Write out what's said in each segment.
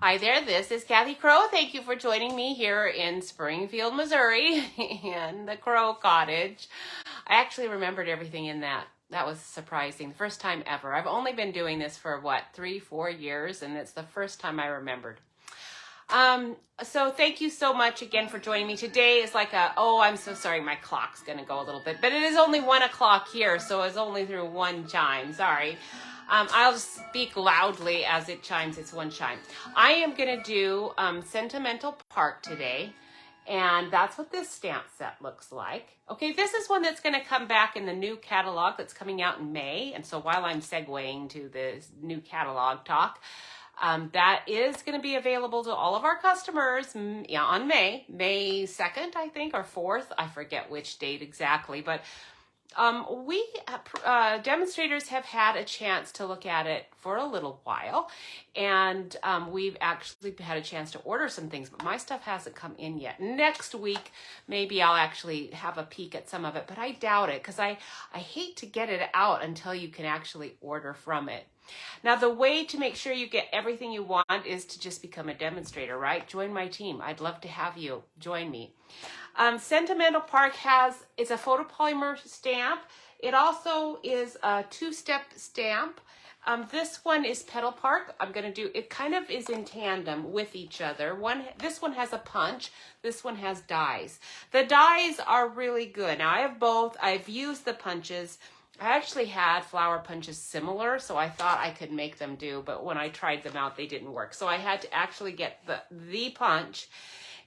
Hi there, this is Kathy Crow. Thank you for joining me here in Springfield, Missouri in the Crow Cottage. I actually remembered everything in that. That was surprising. The first time ever. I've only been doing this for what, 3-4 years, and it's the first time I remembered. So thank you so much again for joining me. Today is like I'm so sorry, my clock's gonna go a little bit, but it is only 1 o'clock here, so it's only through one chime, sorry. I'll speak loudly as it chimes, it's one chime. I am gonna do Sentimental Park today, and that's what this stamp set looks like. Okay, this is one that's gonna come back in the new catalog that's coming out in May, and so while I'm segueing to this new catalog talk, that is going to be available to all of our customers on May 2nd, I think, or 4th. I forget which date exactly, but we demonstrators have had a chance to look at it for a little while, and we've actually had a chance to order some things, but my stuff hasn't come in yet. Next week, maybe I'll actually have a peek at some of it, but I doubt it because I hate to get it out until you can actually order from it. Now, the way to make sure you get everything you want is to just become a demonstrator, right? Join my team. I'd love to have you join me. Sentimental Park it's a photopolymer stamp. It also is a 2-step stamp. This one is Petal Park. It kind of is in tandem with each other. This one has a punch. This one has dies. The dies are really good. Now, I have both. I've used the punches. I actually had flower punches similar, so I thought I could make them do, but when I tried them out, they didn't work. So I had to actually get the punch,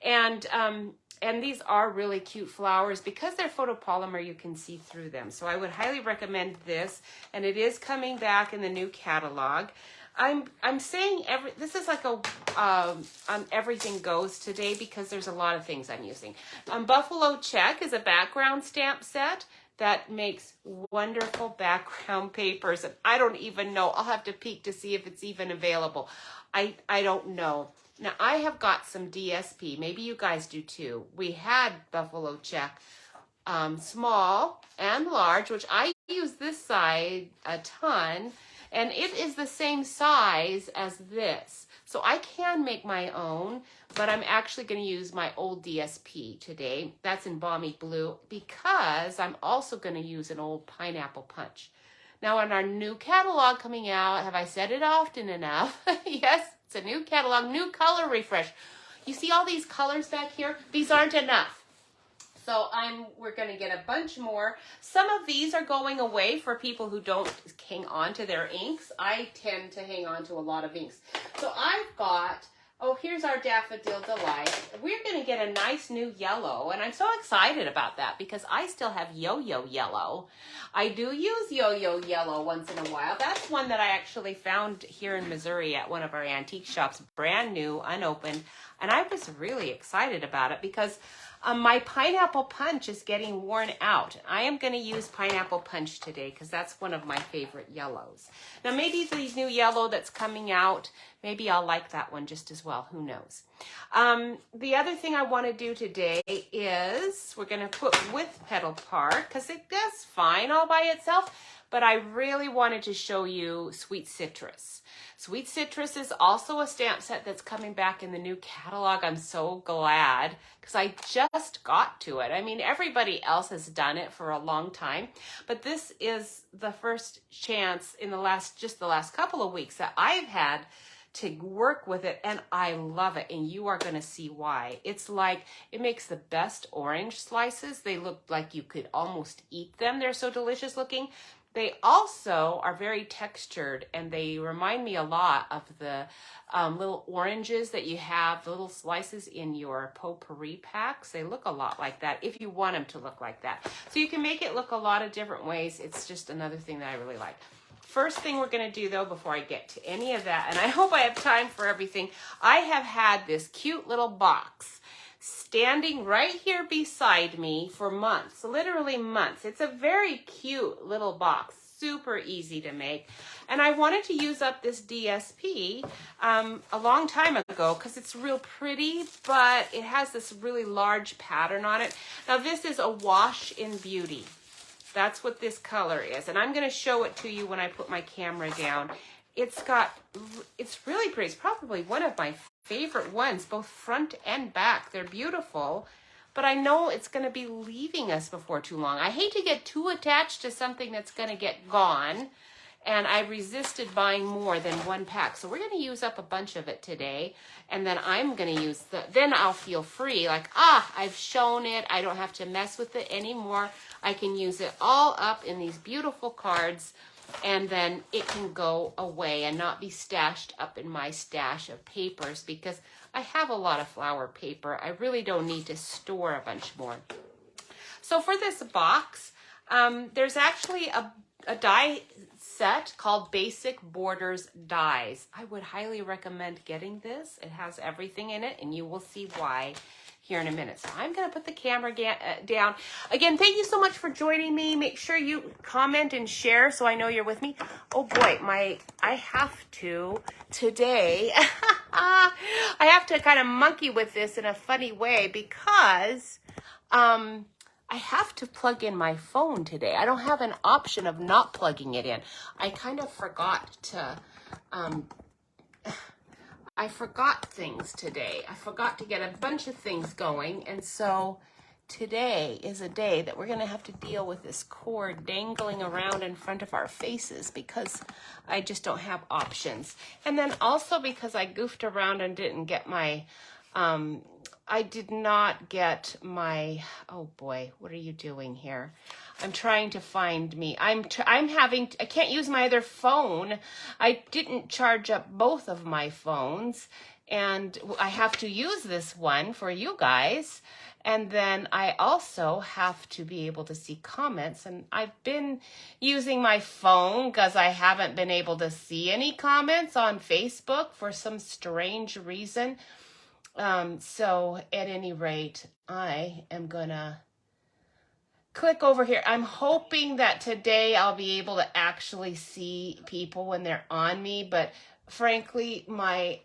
and these are really cute flowers. Because they're photopolymer, you can see through them. So I would highly recommend this, and it is coming back in the new catalog. I'm saying this is like everything goes today because there's a lot of things I'm using. Buffalo Check is a background stamp set that makes wonderful background papers, and I don't even know. I'll have to peek to see if it's even available. I don't know. Now, I have got some DSP. Maybe you guys do too. We had Buffalo Check small and large, which I use this side a ton, and it is the same size as this. So I can make my own, but I'm actually going to use my old DSP today. That's in Balmy Blue because I'm also going to use an old Pineapple Punch. Now, in our new catalog coming out, have I said it often enough? Yes, it's a new catalog, new color refresh. You see all these colors back here? These aren't enough. So we're going to get a bunch more. Some of these are going away for people who don't hang on to their inks. I tend to hang on to a lot of inks. So I've got, here's our Daffodil Delight. We're going to get a nice new yellow, and I'm so excited about that because I still have Yo-Yo Yellow. I do use Yo-Yo Yellow once in a while. That's one that I actually found here in Missouri at one of our antique shops, brand new, unopened, and I was really excited about it because my Pineapple Punch is getting worn out. I am going to use Pineapple Punch today because that's one of my favorite yellows. Now, maybe the new yellow that's coming out, maybe I'll like that one just as well. Who knows? The other thing I want to do today is we're going to put with Petal Park because it does fine all by itself, but I really wanted to show you Sweet Citrus. Sweet Citrus is also a stamp set that's coming back in the new catalog. I'm so glad because I just got to it. I mean, everybody else has done it for a long time, but this is the first chance in the last couple of weeks that I've had to work with it, and I love it, and you are going to see why. It's like, it makes the best orange slices. They look like you could almost eat them. They're so delicious looking. They also are very textured, and they remind me a lot of the little oranges that you have, the little slices in your potpourri packs. They look a lot like that if you want them to look like that. So you can make it look a lot of different ways. It's just another thing that I really like. First thing we're going to do, though, before I get to any of that, and I hope I have time for everything, I have had this cute little box standing right here beside me for months, literally months. It's a very cute little box, super easy to make. And I wanted to use up this DSP a long time ago because it's real pretty, but it has this really large pattern on it. Now, this is a Wash in Beauty. That's what this color is. And I'm going to show it to you when I put my camera down. it's really pretty. It's probably one of my favorite ones, both front and back. They're beautiful, but I know it's going to be leaving us before too long. I hate to get too attached to something that's going to get gone, and I resisted buying more than one pack. So we're going to use up a bunch of it today, and then I'm going to use then I'll feel free, like, I've shown it. I don't have to mess with it anymore. I can use it all up in these beautiful cards, and then it can go away and not be stashed up in my stash of papers, because I have a lot of flower paper. I really don't need to store a bunch more. So for this box, there's actually a die set called Basic Borders Dies. I would highly recommend getting this. It has everything in it, and you will see why here in a minute. So I'm going to put the camera down. Again, thank you so much for joining me. Make sure you comment and share so I know you're with me. Oh boy, I have to today. I have to kind of monkey with this in a funny way, because I have to plug in my phone today. I don't have an option of not plugging it in. I kind of forgot to, I forgot things today. I forgot to get a bunch of things going. And so today is a day that we're going to have to deal with this cord dangling around in front of our faces, because I just don't have options. And then also because I goofed around and didn't get my, I did not get my, oh boy, what are you doing here? I'm trying to find me. I can't use my other phone. I didn't charge up both of my phones, and I have to use this one for you guys. And then I also have to be able to see comments, and I've been using my phone because I haven't been able to see any comments on Facebook for some strange reason. So at any rate, I am gonna click over here. I'm hoping that today I'll be able to actually see people when they're on me, but frankly, my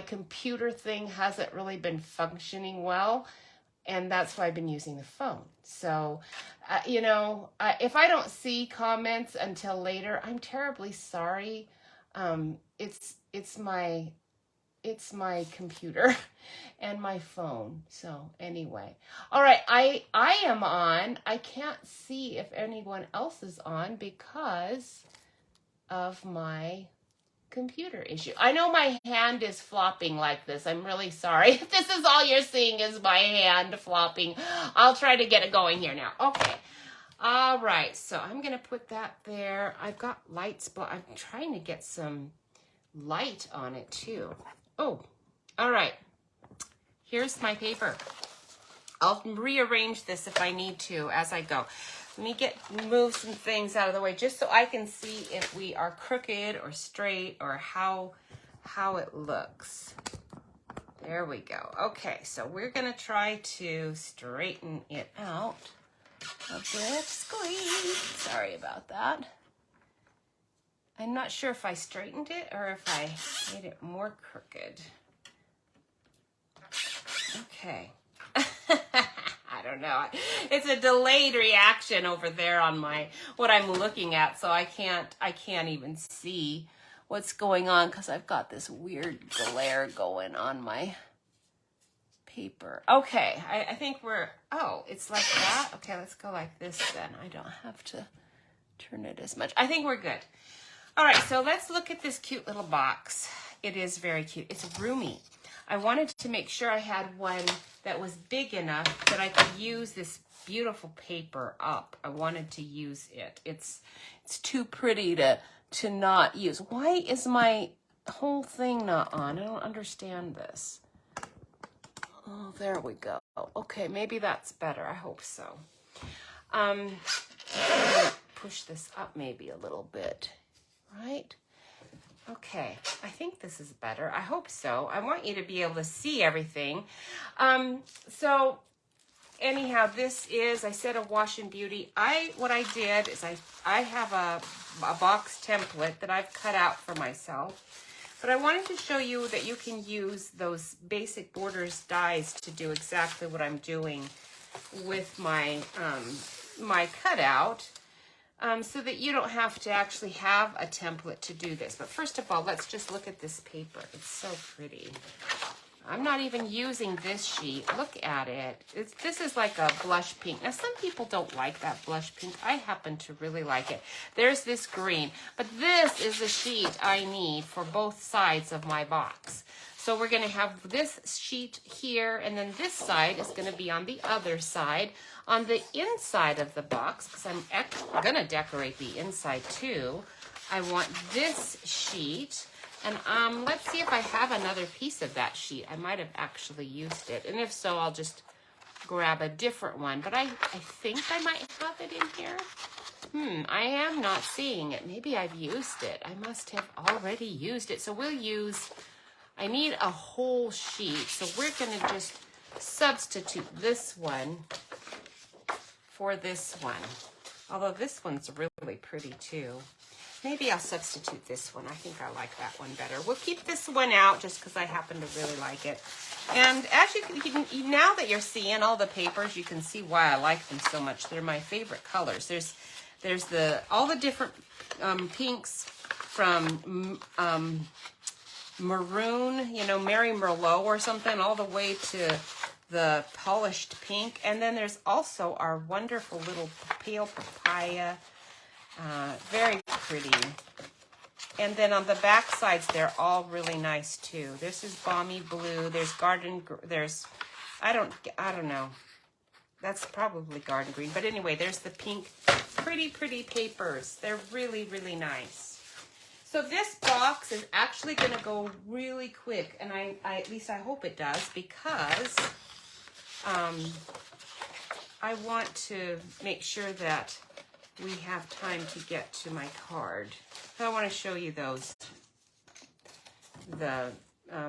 computer thing hasn't really been functioning well, and that's why I've been using the phone. So, if I don't see comments until later, I'm terribly sorry. It's my computer and my phone. So anyway, all right, I am on. I can't see if anyone else is on because of my computer issue. I know my hand is flopping like this. I'm really sorry. If this is all you're seeing is my hand flopping, I'll try to get it going here now. Okay. All right. So I'm going to put that there. I've got lights, but I'm trying to get some light on it too. Oh, all right. Here's my paper. I'll rearrange this if I need to as I go. Let me move some things out of the way just so I can see if we are crooked or straight or how it looks. There we go. Okay, so we're going to try to straighten it out a bit. Squeeze. Sorry about that. I'm not sure if I straightened it or if I made it more crooked. Okay. I don't know. It's a delayed reaction over there on what I'm looking at, so I can't even see what's going on because I've got this weird glare going on my paper. Okay, I think it's like that. Okay, let's go like this then. I don't have to turn it as much. I think we're good. All right, so let's look at this cute little box. It is very cute. It's roomy. I wanted to make sure I had one that was big enough that I could use this beautiful paper up. I wanted to use it. It's too pretty to not use. Why is my whole thing not on? I don't understand this. Oh, there we go. Okay, maybe that's better. I hope so. I'm gonna push this up maybe a little bit. Right? Okay, I think this is better. I hope so. I want you to be able to see everything. So anyhow, this is, I said, a Wash and Beauty. What I did is I have a box template that I've cut out for myself, but I wanted to show you that you can use those Basic Borders dies to do exactly what I'm doing with my my cutout. so that you don't have to actually have a template to do this. But first of all, let's just look at this paper. It's so pretty. I'm not even using this sheet. Look at it. This is like a blush pink. Now, some people don't like that blush pink. I happen to really like it. There's this green, but this is the sheet I need for both sides of my box. So we're gonna have this sheet here, and then this side is gonna be on the other side. On the inside of the box, because I'm gonna decorate the inside too, I want this sheet. And let's see if I have another piece of that sheet. I might have actually used it. And if so, I'll just grab a different one. But I think I might have it in here. I am not seeing it. Maybe I've used it. I must have already used it. So we'll use, I need a whole sheet. So we're gonna just substitute this one for this one. Although this one's really pretty too. Maybe I'll substitute this one. I think I like that one better. We'll keep this one out just because I happen to really like it. And as you can, now that you're seeing all the papers, you can see why I like them so much. They're my favorite colors. There's all the different pinks from maroon, you know, Mary Merlot or something, all the way to the polished pink. And then there's also our wonderful little pale papaya. Very pretty. And then on the back sides, they're all really nice too. This is balmy blue. There's there's, I don't know. That's probably garden green. But anyway, there's the pink, pretty papers. They're really, really nice. So this box is actually going to go really quick. And I at least I hope it does, because I want to make sure that we have time to get to my card. So I want to show you those, the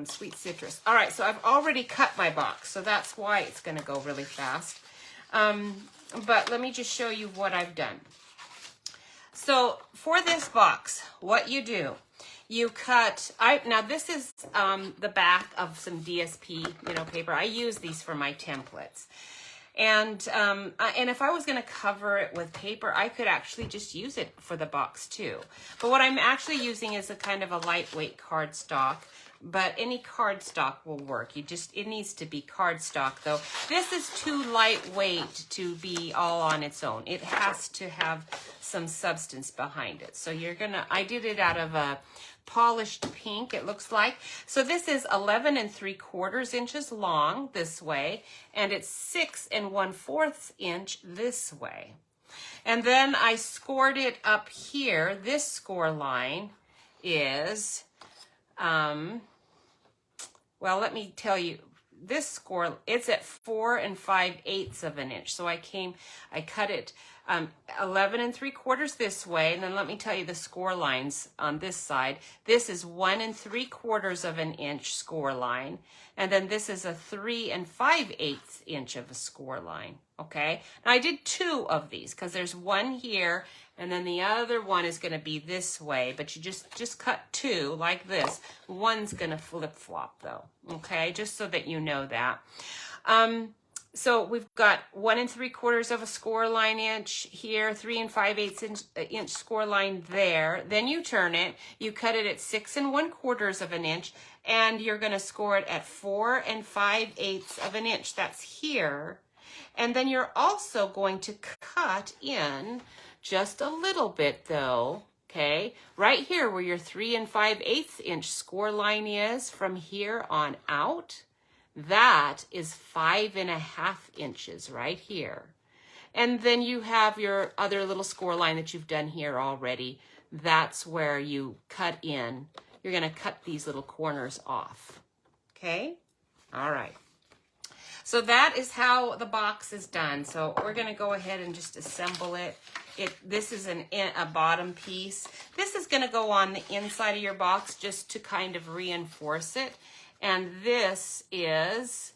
sweet citrus. All right, so I've already cut my box, so that's why it's going to go really fast. But let me just show you what I've done. So for this box, what you do, you cut, now this is the back of some DSP, paper. I use these for my templates. And if I was going to cover it with paper, I could actually just use it for the box too. But what I'm actually using is a kind of a lightweight cardstock. But any cardstock will work. It needs to be cardstock though. This is too lightweight to be all on its own. It has to have some substance behind it. So I did it out of a polished pink, it looks like. So this is 11 3/4 inches long this way, and it's 6 1/4 inch this way. And then I scored it up here. This score line is, well, let me tell you, this score, it's at 4 5/8 of an inch. So I cut it 11 3/4 this way, and then let me tell you the score lines on this side. This is 1 3/4 of an inch score line, and then this is a 3 5/8 inch of a score line. Okay, now I did 2 of these because there's one here, and then the other one is going to be this way, but you just cut 2 like this. One's going to flip-flop though, okay, just so that you know that. So we've got 1 3/4 of a score line inch here, 3 5/8 inch score line there. Then you turn it, you cut it at 6 1/4 of an inch, and you're going to score it at 4 5/8 of an inch. That's here. And then you're also going to cut in just a little bit though, okay? Right here where your 3 5/8 inch score line is, from here on out, that is 5 1/2 inches right here. And then you have your other little score line that you've done here already. That's where you cut in. You're going to cut these little corners off. Okay? All right. So that is how the box is done. So we're going to go ahead and just assemble it. This is a bottom piece. This is going to go on the inside of your box just to kind of reinforce it. And this is,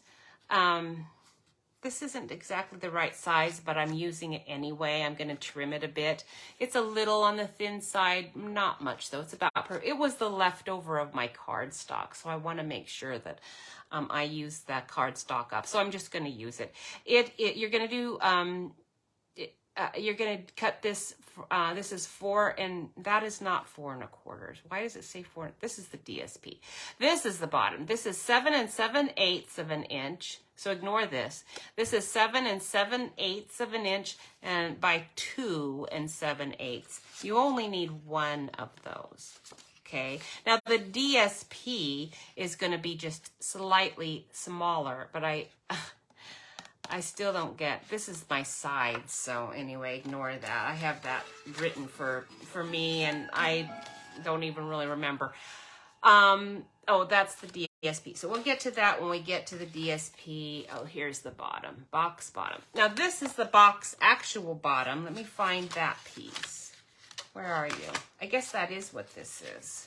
this isn't exactly the right size, but I'm using it anyway. I'm going to trim it a bit. It's a little on the thin side, not much though. It's about, it was the leftover of my cardstock, so I want to make sure that I use that cardstock up. So I'm just going to use it. You're going to do, you're going to cut this. This is 4, and that is not 4 1/4. Why does it say 4? This is the DSP. This is the bottom. This is 7 7/8 of an inch. So ignore this. This is 7 7/8 of an inch and by 2 7/8. You only need one of those. Okay. Now the DSP is going to be just slightly smaller, but I still don't get, this is my side, so anyway, ignore that. I have that written for me, and I don't even really remember. Oh, that's the DSP. So we'll get to that when we get to the DSP. Oh, here's the bottom, box bottom. Now this is the box actual bottom. Let me find that piece. Where are you? I guess that is what this is.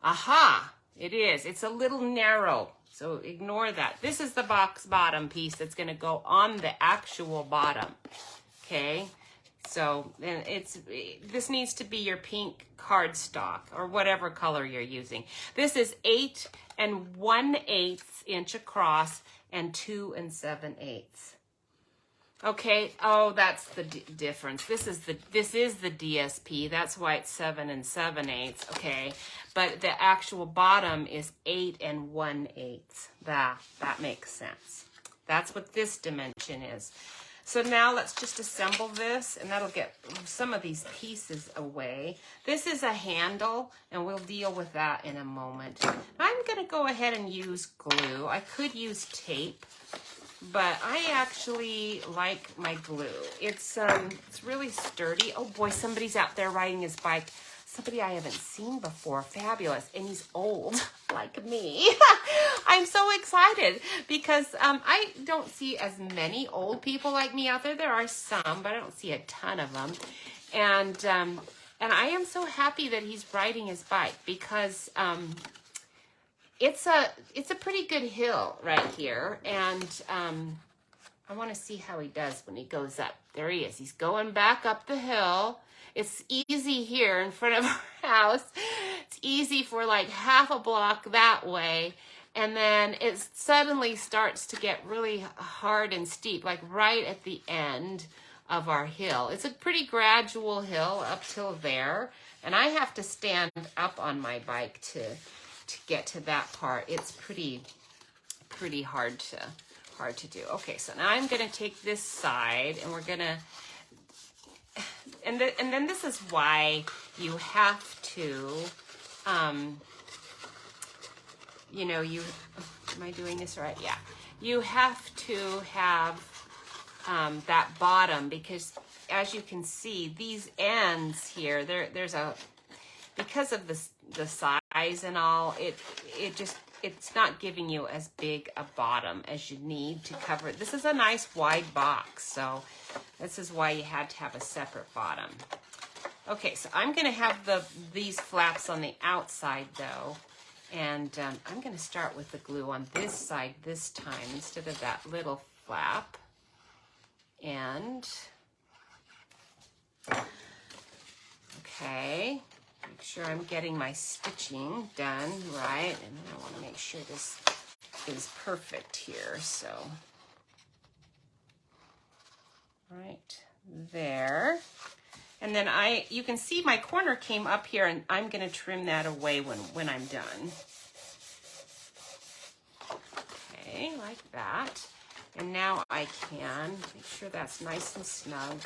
Aha, it is. It's a little narrow. So ignore that. This is the box bottom piece that's going to go on the actual bottom. Okay. So then this needs to be your pink cardstock or whatever color you're using. This is 8 1/8 inch across and 2 7/8. Okay. Oh, that's the difference. This is the DSP. That's why it's 7 7/8. Okay. But the actual bottom is 8 1/8. That makes sense. That's what this dimension is. So now let's just assemble this, and that'll get some of these pieces away. This is a handle, and we'll deal with that in a moment. I'm going to go ahead and use glue. I could use tape, but I actually like my glue. It's really sturdy. Oh boy, somebody's out there riding his bike. Somebody I haven't seen before. Fabulous. And he's old, like me. I'm so excited because I don't see as many old people like me out there. There are some, but I don't see a ton of them. And I am so happy that he's riding his bike because it's a pretty good hill right here. And I want to see how he does when he goes up. There he is. He's going back up the hill. It's easy here in front of our house. It's easy for like half a block that way. And then it suddenly starts to get really hard and steep, like right at the end of our hill. It's a pretty gradual hill up till there. And I have to stand up on my bike to get to that part. It's pretty hard to do. Okay, so now I'm going to take this side, and we're going to, and then this is why you have to, you know, am I doing this right? Yeah. You have to have that bottom, because as you can see, these ends here, there's a, because of the size and all, it's not giving you as big a bottom as you need to cover it. This is a nice wide box, so this is why you had to have a separate bottom. Okay, so I'm going to have these flaps on the outside though, and I'm going to start with the glue on this side this time instead of that little flap. And okay, make sure I'm getting my stitching done right, and I want to make sure this is perfect here. So right there, and then you can see my corner came up here, and I'm going to trim that away when I'm done. Okay, like that. And now I can make sure that's nice and snug.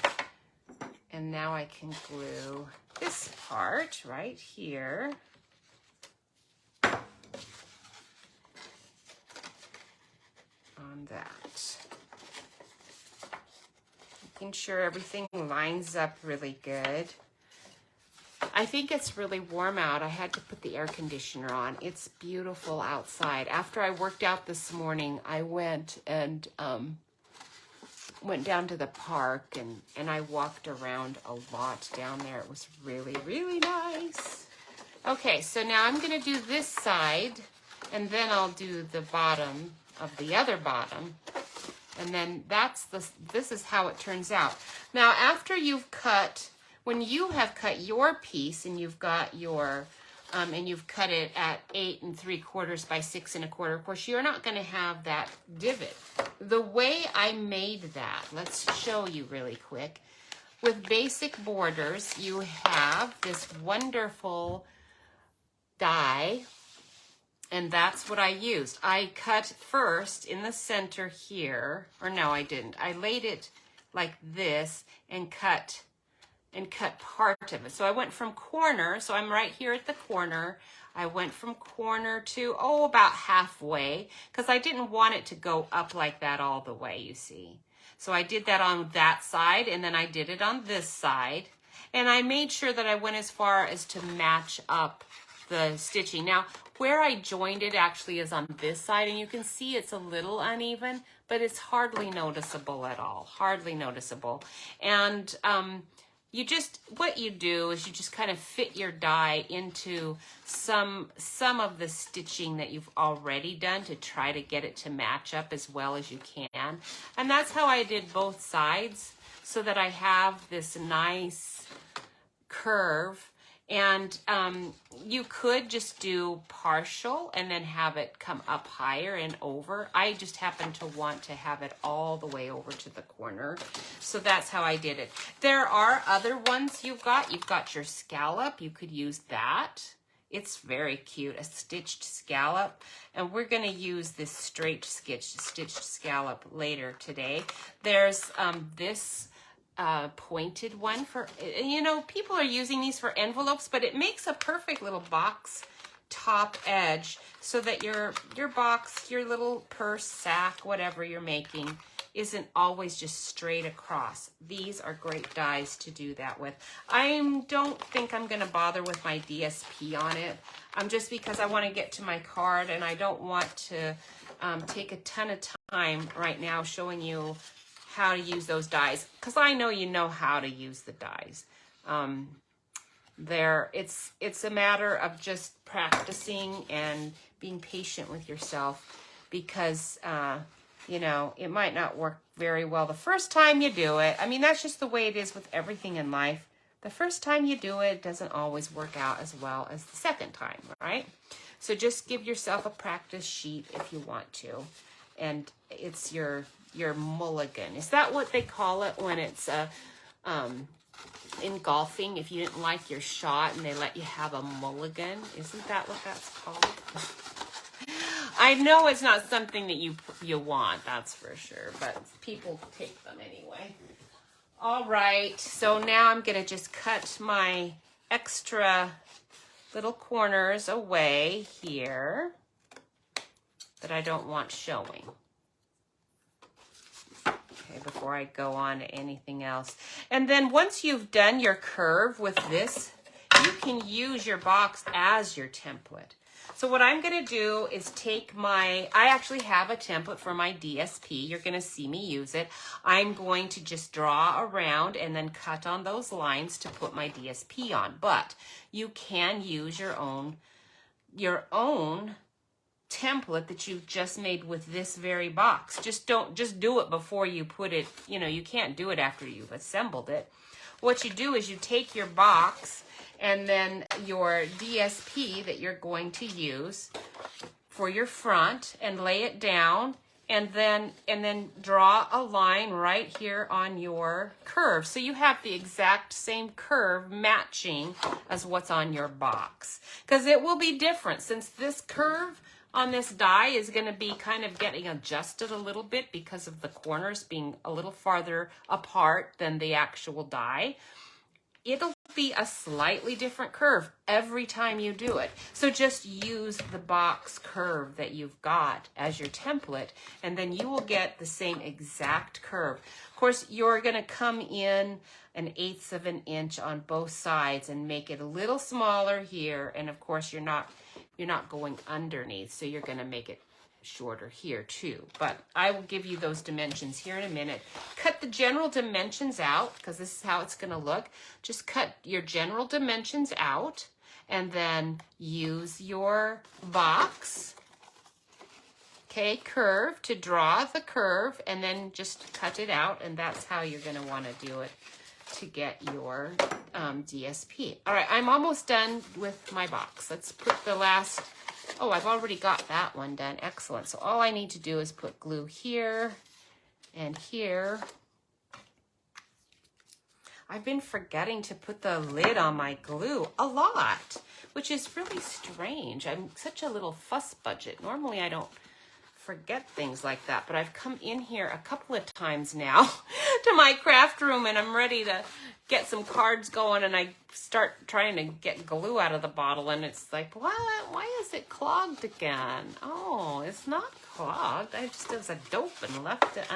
And now I can glue this part right here. On that. Making sure everything lines up really good. I think it's really warm out. I had to put the air conditioner on. It's beautiful outside. After I worked out this morning, I went and went down to the park, and I walked around a lot down there. It was really, really nice. Okay, so now I'm going to do this side, and then I'll do the bottom of the other bottom. And then this is how it turns out. Now, after you've cut, when you have cut your piece and you've got your and you've cut it at 8 3/4 by 6 1/4, of course, you're not going to have that divot. The way I made that, let's show you really quick. With basic borders, you have this wonderful die, and that's what I used. I cut first in the center here, or no, I didn't. I laid it like this and cut part of it. So I went from corner, so I'm right here at the corner. I went from corner to, about halfway, because I didn't want it to go up like that all the way, you see. So I did that on that side, and then I did it on this side. And I made sure that I went as far as to match up the stitching. Now, where I joined it actually is on this side, and you can see it's a little uneven, but it's hardly noticeable at all, hardly noticeable. And what you do is you just kind of fit your die into some of the stitching that you've already done to try to get it to match up as well as you can. And that's how I did both sides, so that I have this nice curve. And you could just do partial and then have it come up higher and over. I just happen to want to have it all the way over to the corner. So that's how I did it. There are other ones you've got. You've got your scallop. You could use that. It's very cute, a stitched scallop. And we're going to use this straight stitched scallop later today. There's this pointed one for, people are using these for envelopes, but it makes a perfect little box top edge so that your box, your little purse, sack, whatever you're making, isn't always just straight across. These are great dies to do that with. I don't think I'm going to bother with my DSP on it, just because I want to get to my card, and I don't want to take a ton of time right now showing you how to use those dies, because I know you know how to use the dies. It's a matter of just practicing and being patient with yourself, because it might not work very well the first time you do it. I mean, that's just the way it is with everything in life. The first time you do it doesn't always work out as well as the second time, right? So just give yourself a practice sheet if you want to, and it's your mulligan. Is that what they call it when it's in golfing? If you didn't like your shot and they let you have a mulligan, isn't that what that's called? I know it's not something that you want, that's for sure, but people take them anyway. All right, so now I'm gonna just cut my extra little corners away here that I don't want showing. Before I go on to anything else. And then once you've done your curve with this, you can use your box as your template. So what I'm going to do is take I actually have a template for my DSP. You're going to see me use it. I'm going to just draw around and then cut on those lines to put my DSP on. But you can use your own template that you've just made with this very box. Just do it before you put it, you can't do it after you've assembled it. What you do is you take your box and then your DSP that you're going to use for your front and lay it down, and then draw a line right here on your curve. So you have the exact same curve matching as what's on your box, because it will be different since this curve on this die is going to be kind of getting adjusted a little bit because of the corners being a little farther apart than the actual die. It'll be a slightly different curve every time you do it. So just use the box curve that you've got as your template, and then you will get the same exact curve. Of course, you're going to come in 1/8 of an inch on both sides and make it a little smaller here. And of course, you're not going underneath, so you're going to make it shorter here too. But I will give you those dimensions here in a minute. Cut the general dimensions out, because this is how it's going to look. Just cut your general dimensions out, and then use your box, curve, to draw the curve, and then just cut it out, and that's how you're going to want to do it. to get your DSP. All right, I'm almost done with my box. Let's put the last, oh, I've already got that one done. Excellent. So all I need to do is put glue here and here. I've been forgetting to put the lid on my glue a lot, which is really strange. I'm such a little fuss budget. Normally I don't forget things like that, but I've come in here a couple of times now to my craft room and I'm ready to get some cards going and I start trying to get glue out of the bottle and it's like, what? Why is it clogged again? Oh, it's not clogged. I just, it was a dope and left it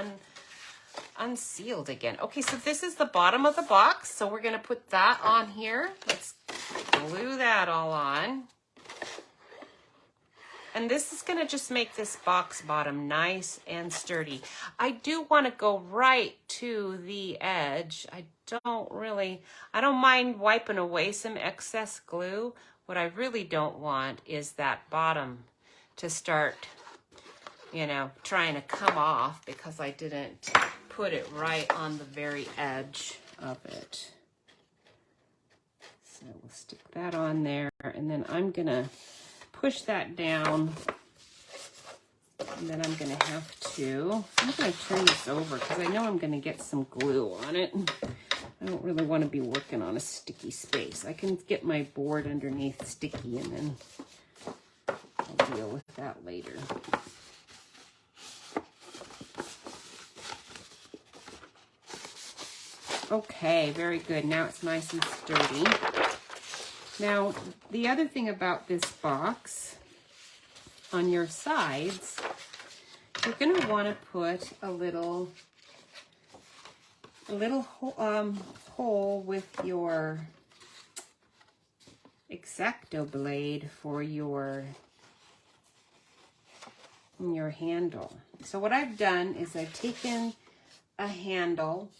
unsealed again. Okay, so this is the bottom of the box. So we're gonna put that on here. Let's glue that all on. And this is gonna just make this box bottom nice and sturdy. I do wanna go right to the edge. I don't mind wiping away some excess glue. What I really don't want is that bottom to start, you know, trying to come off because I didn't put it right on the very edge of it. So we'll stick that on there and then I'm gonna push that down and then I'm gonna turn this over because I know I'm gonna get some glue on it. I don't really want to be working on a sticky space. I can get my board underneath sticky and then I'll deal with that later. Okay, very good. Now it's nice and sturdy. Now, the other thing about this box, on your sides, you're going to want to put a little hole with your X-Acto blade for your handle. So what I've done is I've taken a handle,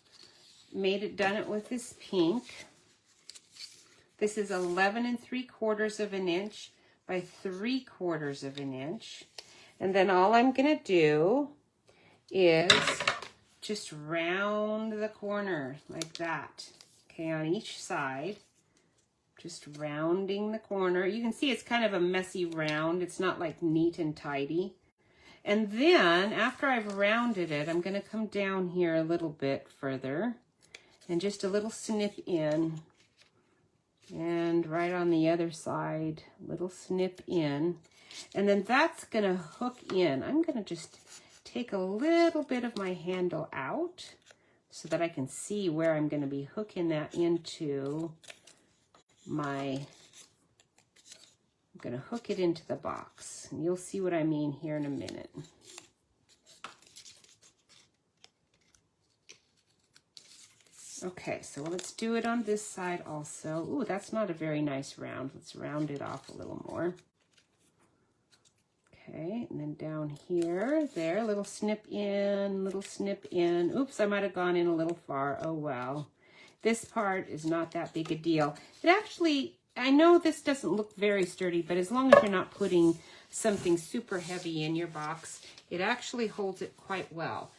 done it with this pink. This is 11 3/4 of an inch by 3/4 of an inch. And then all I'm gonna do is just round the corner like that. Okay, on each side, just rounding the corner. You can see it's kind of a messy round. It's not like neat and tidy. And then after I've rounded it, I'm gonna come down here a little bit further and just a little snip in. And right on the other side, little snip in. And then that's gonna hook in. I'm gonna just take a little bit of my handle out so that I can see where I'm gonna be hooking that into I'm gonna hook it into the box. And you'll see what I mean here in a minute. Okay, so let's do it on this side also. Ooh, that's not a very nice round. Let's round it off a little more. Okay, and then down here, there, little snip in, little snip in. Oops, I might have gone in a little far. Oh, well. This part is not that big a deal. It actually, I know this doesn't look very sturdy, but as long as you're not putting something super heavy in your box, it actually holds it quite well.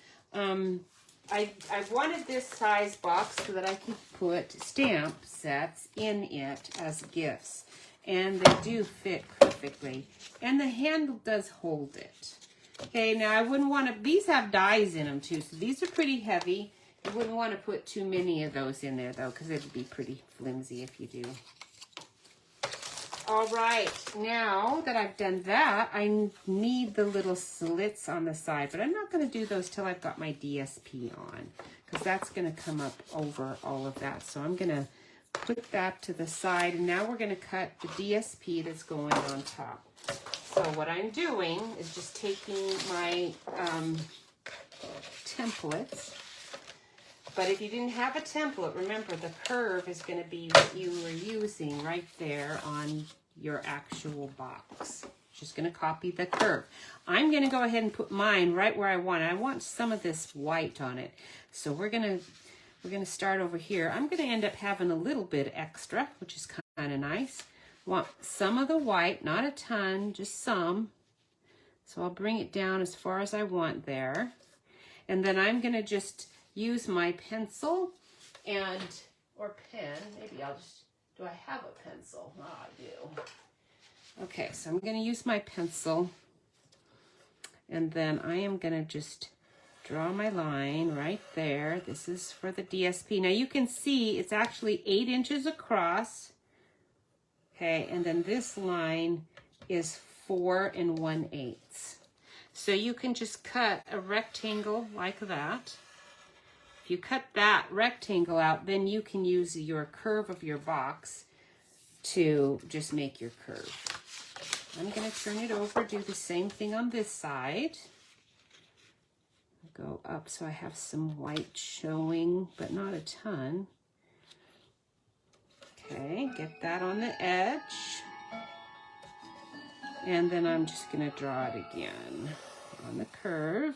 I wanted this size box so that I could put stamp sets in it as gifts. And they do fit perfectly. And the handle does hold it. Okay, now I wouldn't want to, these have dies in them too, so these are pretty heavy. I wouldn't want to put too many of those in there though, because it'd be pretty flimsy if you do. All right, now that I've done that, I need the little slits on the side, but I'm not going to do those till I've got my DSP on, because that's going to come up over all of that. So I'm going to put that to the side, and now we're going to cut the DSP that's going on top. So what I'm doing is just taking my templates, but if you didn't have a template, remember the curve is going to be what you were using right there on your actual box. Just going to copy the curve. I'm going to go ahead and put mine right where I want it. I want some of this white on it. So we're going to start over here. I'm going to end up having a little bit extra, which is kind of nice. Want some of the white, not a ton, just some. So I'll bring it down as far as I want there. And then I'm going to just use my pencil and or pen. Maybe I'll just, do I have a pencil? Oh, I do. Okay, so I'm going to use my pencil, and then I am going to just draw my line right there. This is for the DSP. Now you can see it's actually 8 inches across. Okay, and then this line is 4 1/8. So you can just cut a rectangle like that. If you cut that rectangle out, then you can use your curve of your box to just make your curve. I'm going to turn it over, do the same thing on this side. Go up so I have some white showing, but not a ton. Okay, get that on the edge. And then I'm just going to draw it again on the curve.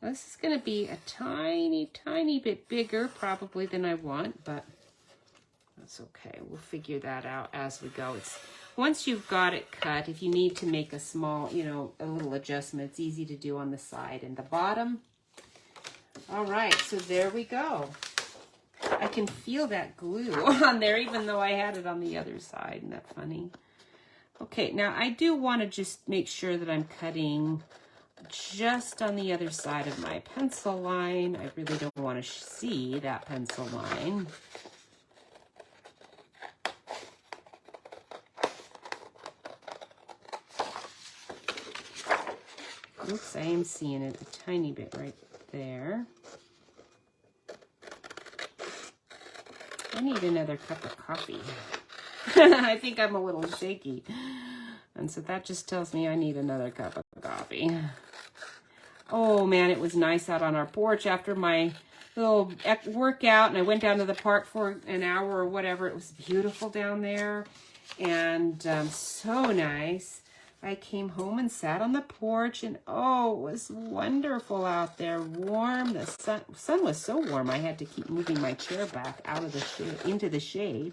Now, this is going to be a tiny, tiny bit bigger probably than I want, but that's okay. We'll figure that out as we go. Once you've got it cut, if you need to make a small, a little adjustment, it's easy to do on the side and the bottom. All right, so there we go. I can feel that glue on there, even though I had it on the other side. Isn't that funny? Okay, now I do want to just make sure that I'm cutting just on the other side of my pencil line. I really don't want to see that pencil line. Oops, I am seeing it a tiny bit right there. I need another cup of coffee. I think I'm a little shaky. And so that just tells me I need another cup of coffee. Oh man, it was nice out on our porch after my little workout, and I went down to the park for an hour or whatever. It was beautiful down there, and so nice. I came home and sat on the porch, and oh, it was wonderful out there, warm. The sun was so warm, I had to keep moving my chair back out of the shade, into the shade.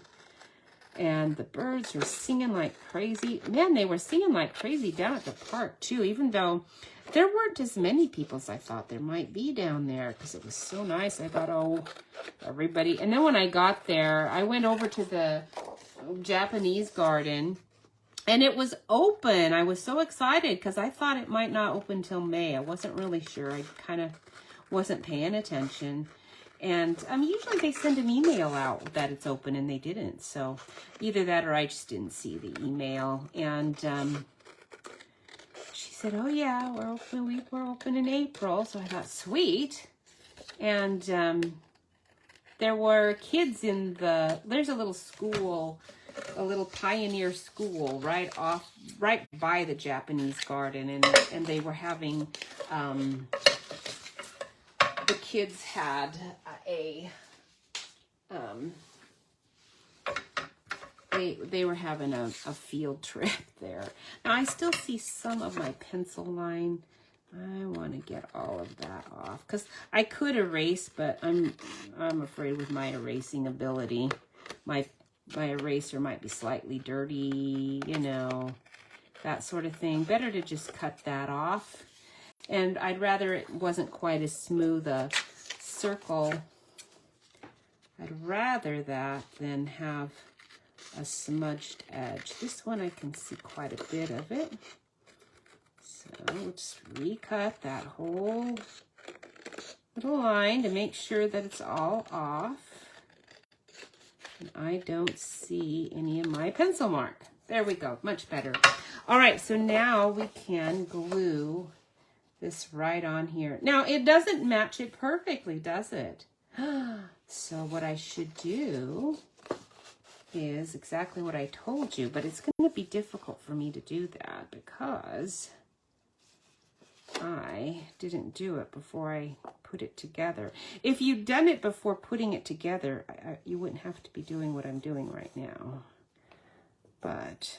And the birds were singing like crazy. Man, they were singing like crazy down at the park, too, even though there weren't as many people as I thought there might be down there, because it was so nice. I thought, oh, everybody. And then when I got there, I went over to the Japanese garden, and it was open. I was so excited because I thought it might not open till May. I wasn't really sure. I kind of wasn't paying attention. And usually they send an email out that it's open, and they didn't. So either that or I just didn't see the email. And she said, oh, yeah, we're open. We were open in April. So I thought, sweet. And there were kids in there's a little school, a little pioneer school right by the Japanese garden, and they were having the kids had they were having a field trip there. Now I still see some of my pencil line. I want to get all of that off because I could erase, but I'm afraid with my erasing ability, my eraser might be slightly dirty, that sort of thing. Better to just cut that off. And I'd rather it wasn't quite as smooth a circle. I'd rather that than have a smudged edge. This one I can see quite a bit of it. So we'll just recut that whole little line to make sure that it's all off. And I don't see any of my pencil mark. There we go, much better. All right, so now we can glue this right on here. Now, it doesn't match it perfectly, does it? So what I should do is exactly what I told you, but it's going to be difficult for me to do that because I didn't do it before I put it together. If you'd done it before putting it together, you wouldn't have to be doing what I'm doing right now. But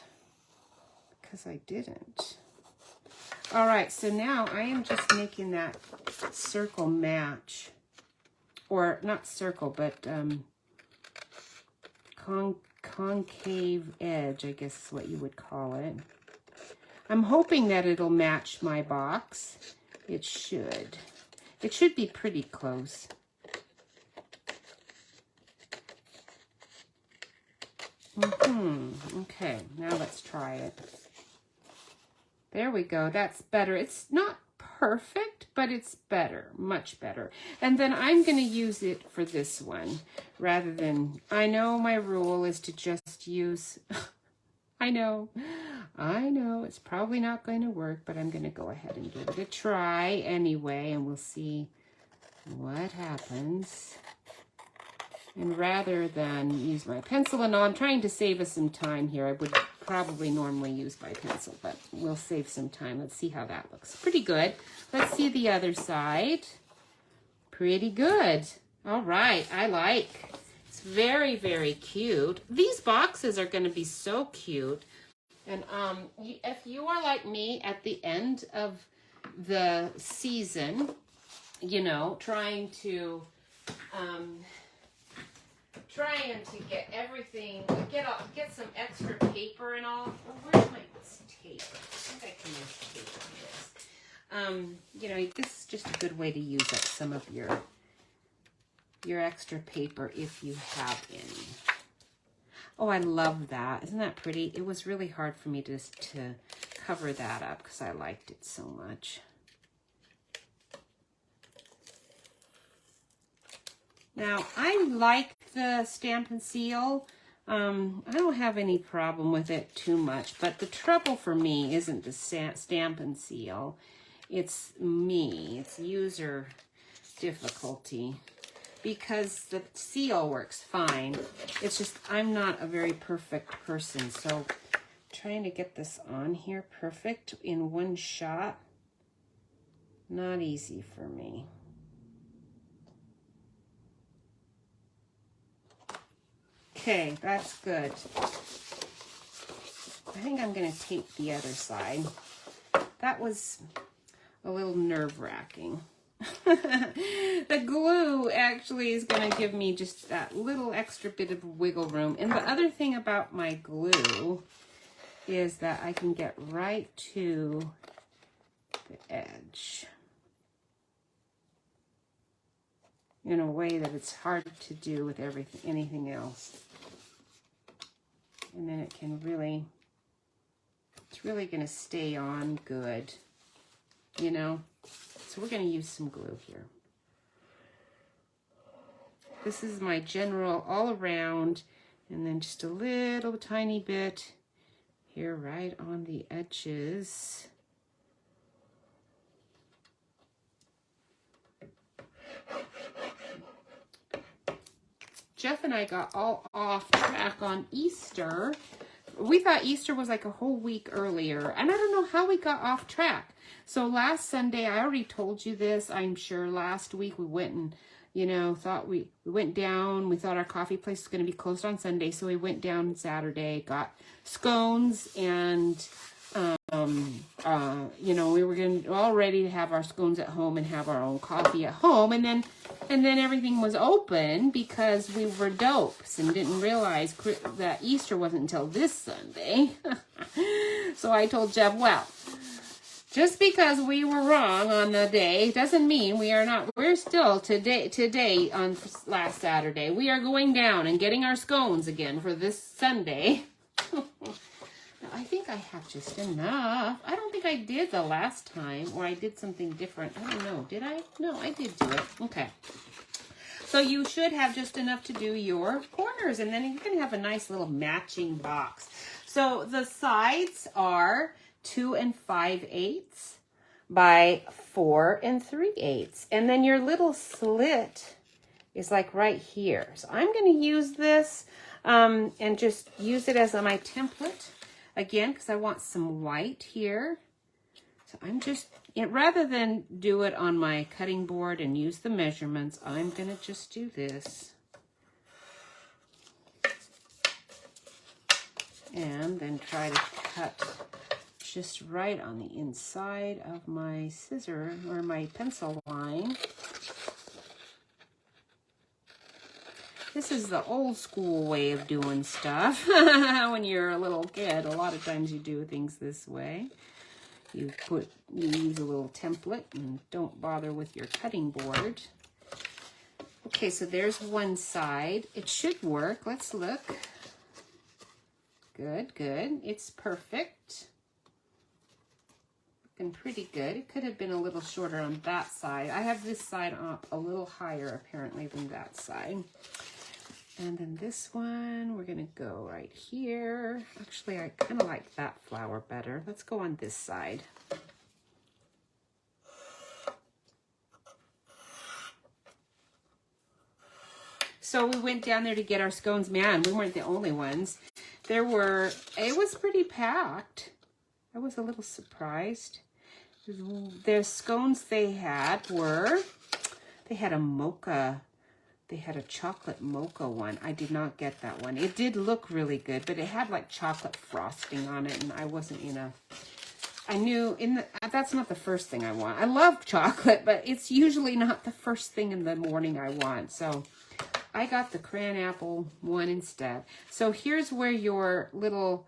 because I didn't. All right, so now I am just making that circle match, or not circle, but concave edge, I guess is what you would call it. I'm hoping that it'll match my box. It should. It should be pretty close. Okay, now let's try it. There we go. That's better. It's not perfect, but it's better, much better. And then I'm going to use it for this one rather than, I know my rule is to just use, I know, it's probably not going to work, but I'm going to go ahead and give it a try anyway, and we'll see what happens. And rather than use my pencil and all, I'm trying to save us some time here. I would probably normally use my pencil, but we'll save some time. Let's see how that looks. Pretty good. Let's see the other side. Pretty good. All right, I like. It's very, very cute. These boxes are going to be so cute. And if you are like me at the end of the season, you know, trying to get everything, get some extra paper and all. Oh, where's my tape? I think I can use tape for this. You know, this is just a good way to use up some of your extra paper if you have any. Oh, I love that. Isn't that pretty? It was really hard for me to cover that up because I liked it so much. Now, I like the Stamp and Seal. I don't have any problem with it too much, but the trouble for me isn't the Stamp and Seal. It's me. It's user difficulty, because the seal works fine. It's just I'm not a very perfect person, so trying to get this on here perfect in one shot, not easy for me. Okay, that's good. I think I'm going to tape the other side. That was a little nerve-wracking. The glue actually is going to give me just that little extra bit of wiggle room. And the other thing about my glue is that I can get right to the edge in a way that it's hard to do with anything else. And then it can really, it's really going to stay on good, you know. So we're going to use some glue here. This is my general all around, and then just a little tiny bit here right on the edges. Jeff and I got all off track on Easter. We thought Easter was like a whole week earlier, and I don't know how we got off track. So last Sunday, I already told you this, I'm sure. Last week we went and, you know, thought we went down. We thought our coffee place was going to be closed on Sunday, so we went down Saturday, got scones, and you know, we were all ready to have our scones at home and have our own coffee at home, and then everything was open because we were dopes and didn't realize that Easter wasn't until this Sunday. So I told Jeff, well, just because we were wrong on the day doesn't mean we're still today on last Saturday. We are going down and getting our scones again for this Sunday. I think I have just enough. I don't think I did the last time, or I did something different. I don't know. Did I? No, I did do it. Okay. So you should have just enough to do your corners, and then you can have a nice little matching box. So the sides are 2 5/8 by 4 3/8. And then your little slit is like right here. So I'm going to use this and just use it as my template. Again, because I want some white here. So I'm just, rather than do it on my cutting board and use the measurements, I'm going to just do this. And then try to cut just right on the inside of my scissor or my pencil line. This is the old school way of doing stuff. When you're a little kid, a lot of times you do things this way. You use a little template and don't bother with your cutting board. Okay, so there's one side. It should work. Let's look. Good, good. It's perfect. Looking pretty good. It could have been a little shorter on that side. I have this side up a little higher apparently than that side. And then this one, we're gonna go right here. Actually, I kind of like that flower better. Let's go on this side. So we went down there to get our scones. Man, we weren't the only ones. It was pretty packed. I was a little surprised. The scones they had a mocha. They had a chocolate mocha one. I did not get that one. It did look really good, but it had like chocolate frosting on it, and I wasn't that's not the first thing I want. I love chocolate, but it's usually not the first thing in the morning I want. So I got the cran apple one instead. So here's where your little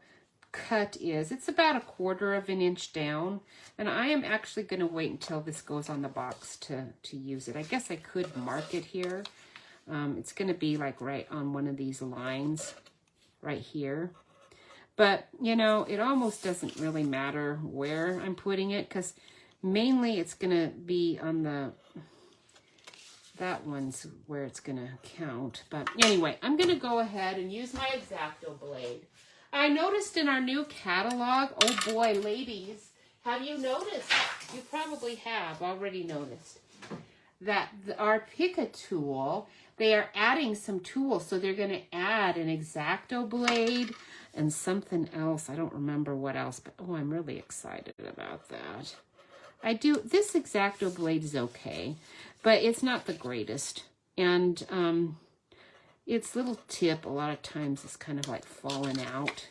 cut is. It's about 1/4 of an inch down, and I am actually going to wait until this goes on the box to use it. I guess I could mark it here. It's going to be like right on one of these lines right here. But, you know, it almost doesn't really matter where I'm putting it, because mainly it's going to be on that one's where it's going to count. But anyway, I'm going to go ahead and use my X-Acto blade. I noticed in our new catalog, oh boy, ladies, have you noticed? You probably have already noticed that our Pick-a tool, they are adding some tools. So they're going to add an X-Acto blade and something else. I don't remember what else, but oh, I'm really excited about that. This X-Acto blade is okay, but it's not the greatest. And its little tip a lot of times is kind of like falling out.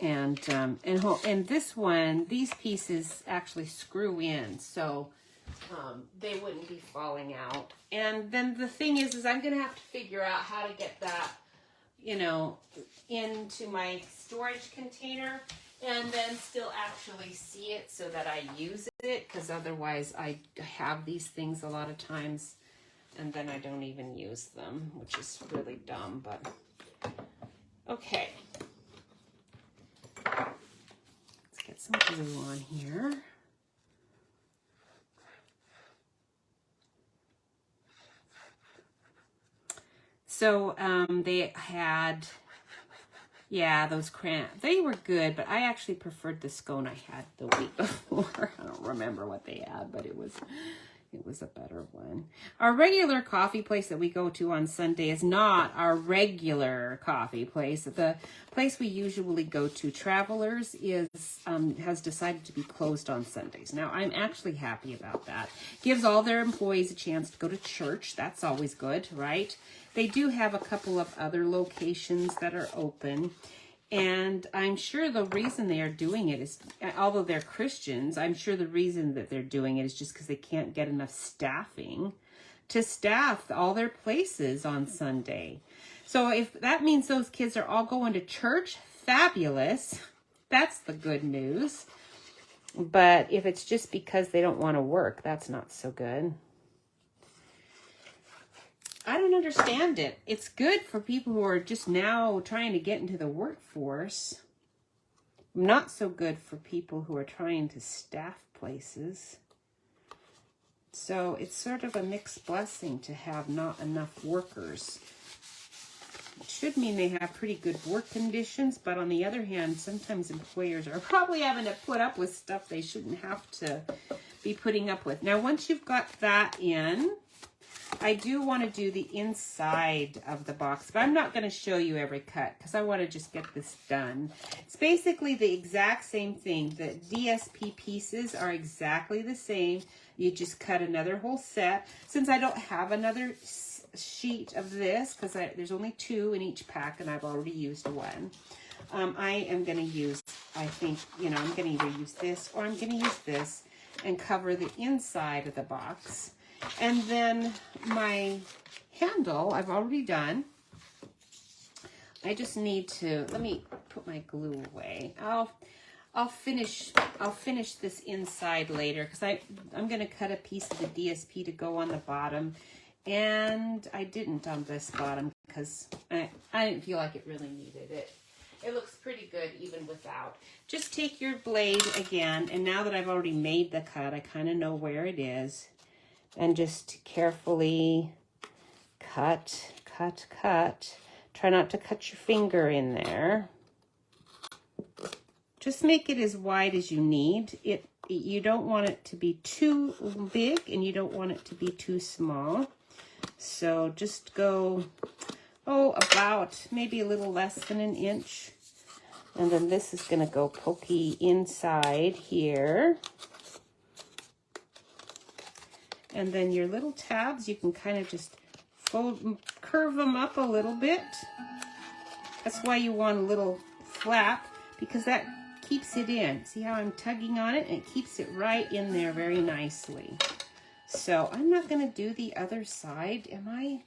And this one, these pieces actually screw in, so they wouldn't be falling out. And then the thing is I'm going to have to figure out how to get that, you know, into my storage container and then still actually see it so that I use it, because otherwise I have these things a lot of times and then I don't even use them, which is really dumb, but okay. Let's get some glue on here. So they had, yeah, those they were good, but I actually preferred the scone I had the week before. I don't remember what they had, but it was a better one. Our regular coffee place that we go to on Sunday is not our regular coffee place. The place we usually go to, Travelers, has decided to be closed on Sundays. Now, I'm actually happy about that. Gives all their employees a chance to go to church. That's always good, right? They do have a couple of other locations that are open. And I'm sure the reason they are doing it is, although they're Christians, I'm sure the reason that they're doing it is just because they can't get enough staffing to staff all their places on Sunday. So if that means those kids are all going to church, fabulous. That's the good news. But if it's just because they don't want to work, that's not so good. I don't understand it. It's good for people who are just now trying to get into the workforce. Not so good for people who are trying to staff places. So it's sort of a mixed blessing to have not enough workers. It should mean they have pretty good work conditions, but on the other hand, sometimes employers are probably having to put up with stuff they shouldn't have to be putting up with. Now, once you've got that in, I do want to do the inside of the box, but I'm not going to show you every cut because I want to just get this done. It's basically the exact same thing. The DSP pieces are exactly the same. You just cut another whole set. Since I don't have another sheet of this, because there's only 2 in each pack and I've already used one, I am going to use, I think, I'm going to either use this or I'm going to use this and cover the inside of the box. And then my handle, I've already done. I just need to, let me put my glue away. I'll finish this inside later because I'm going to cut a piece of the DSP to go on the bottom. And I didn't on this bottom because I didn't feel like it really needed it. It looks pretty good even without. Just take your blade again, and now that I've already made the cut, I kind of know where it is. And just carefully cut, cut, cut. Try not to cut your finger in there. Just make it as wide as you need. You don't want it to be too big, and you don't want it to be too small. So just go, about maybe a little less than an inch. And then this is going to go pokey inside here. And then your little tabs, you can kind of just curve them up a little bit. That's why you want a little flap, because that keeps it in. See how I'm tugging on it? And it keeps it right in there very nicely. So I'm not going to do the other side, am I?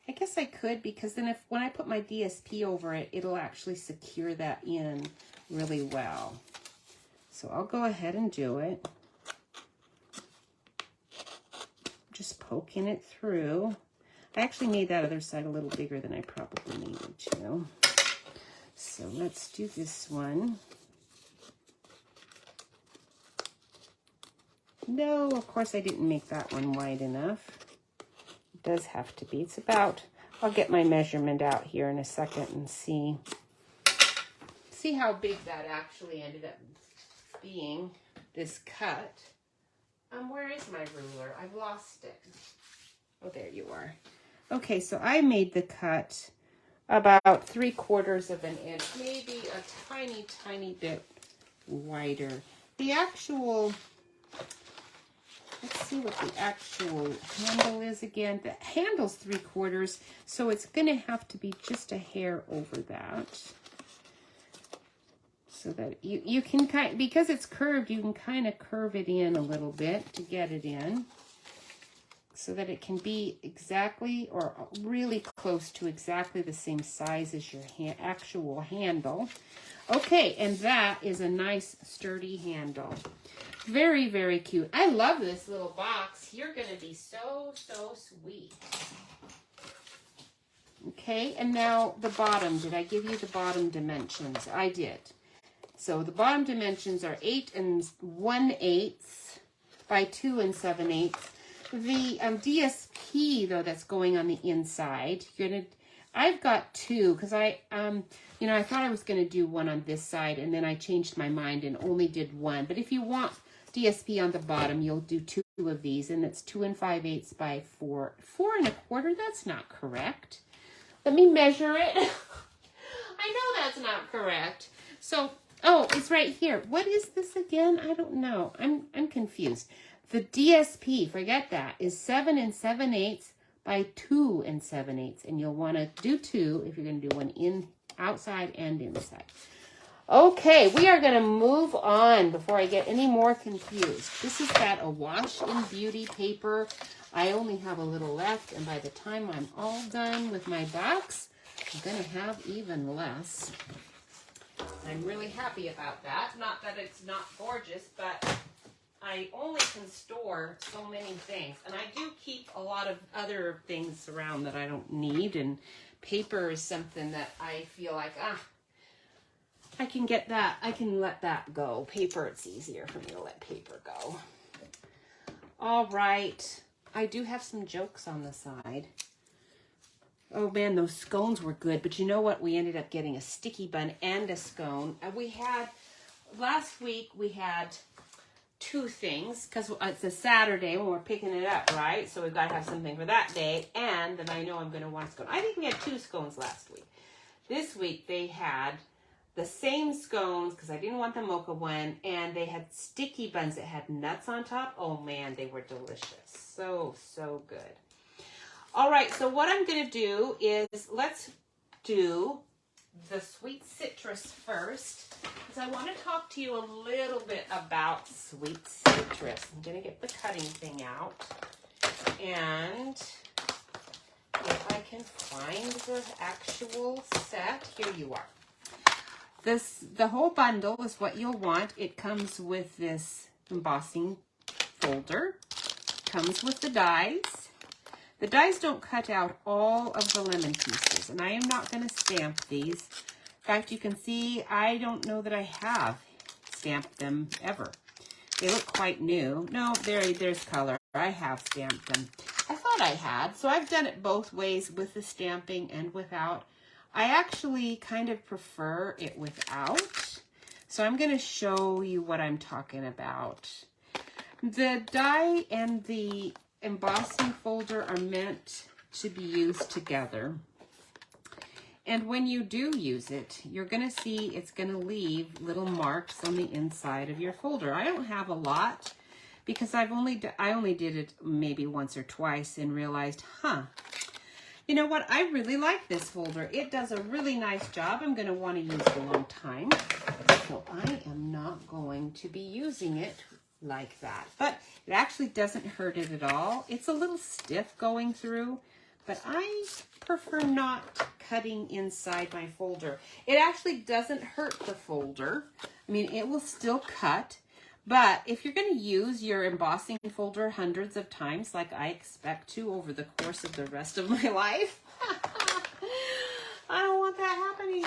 I guess I could, because then when I put my DSP over it, it'll actually secure that in really well. So I'll go ahead and do it. Just poking it through. I actually made that other side a little bigger than I probably needed to. So let's do this one. No, of course I didn't make that one wide enough. It does have to be. It's about, I'll get my measurement out here in a second and see how big that actually ended up being, this cut. Where is my ruler? I've lost it. Oh, there you are. Okay, so I made the cut about 3/4 of an inch, maybe a tiny, tiny bit wider. The actual, let's see what the actual handle is again. The handle's 3/4, so it's gonna have to be just a hair over that. So that you can kind, because it's curved, you can kind of curve it in a little bit to get it in, so that it can be exactly or really close to exactly the same size as your actual handle. Okay, and that is a nice sturdy handle. Very, very cute. I love this little box. You're going to be so, so sweet. Okay, and now the bottom. Did I give you the bottom dimensions? I did. So the bottom dimensions are 8 1/8 by 2 7/8. The DSP, though, that's going on the inside, I've got 2, because I thought I was going to do one on this side, and then I changed my mind and only did one. But if you want DSP on the bottom, you'll do 2 of these, and it's 2 5/8 by 4 1/4. That's not correct. Let me measure it. I know that's not correct. So, oh, it's right here. What is this again? I don't know. I'm confused. The DSP, forget that, is 7 7/8 by 2 7/8. And you'll want to do 2 if you're going to do one outside and inside. Okay, we are going to move on before I get any more confused. This is that A Wash in Beauty paper. I only have a little left, and by the time I'm all done with my box, I'm going to have even less. I'm really happy about that. Not that it's not gorgeous, but I only can store so many things. And I do keep a lot of other things around that I don't need. And paper is something that I feel like, I can get that. I can let that go. Paper, it's easier for me to let paper go. All right. I do have some jokes on the side. Oh man, those scones were good. But you know what? We ended up getting a sticky bun and a scone. Last week we had 2 things, because it's a Saturday when we're picking it up, right? So we've got to have something for that day. And then I know I'm going to want a scone. I think we had 2 scones last week. This week they had the same scones, because I didn't want the mocha one, and they had sticky buns that had nuts on top. Oh man, they were delicious. So, so good. All right, so what I'm going to do is, let's do the sweet citrus first, because I want to talk to you a little bit about sweet citrus. I'm going to get the cutting thing out, and if I can find the actual set, here you are. The whole bundle is what you'll want. It comes with this embossing folder, comes with the dies. The dies don't cut out all of the lemon pieces, and I am not going to stamp these. In fact, you can see I don't know that I have stamped them ever. They look quite new. No, there's color. I have stamped them. I thought I had, so I've done it both ways, with the stamping and without. I actually kind of prefer it without, so I'm going to show you what I'm talking about. The die and the embossing folder are meant to be used together. And when you do use it, you're going to see it's going to leave little marks on the inside of your folder. I don't have a lot because I only did it maybe once or twice and realized, you know what? I really like this folder. It does a really nice job. I'm going to want to use it a long time. So I am not going to be using it like that. But it actually doesn't hurt it at all. It's a little stiff going through, but I prefer not cutting inside my folder. It actually doesn't hurt the folder. I mean, it will still cut, but if you're going to use your embossing folder hundreds of times, like I expect to over the course of the rest of my life, I don't want that happening.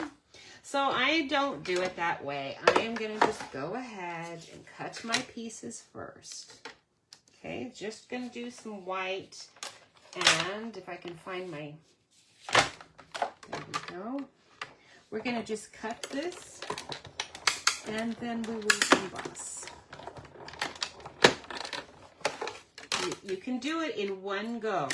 So I don't do it that way. I am going to just go ahead and cut my pieces first. Okay, just going to do some white. And if I can find my, there we go. We're going to just cut this, and then we will emboss. You can do it in one go.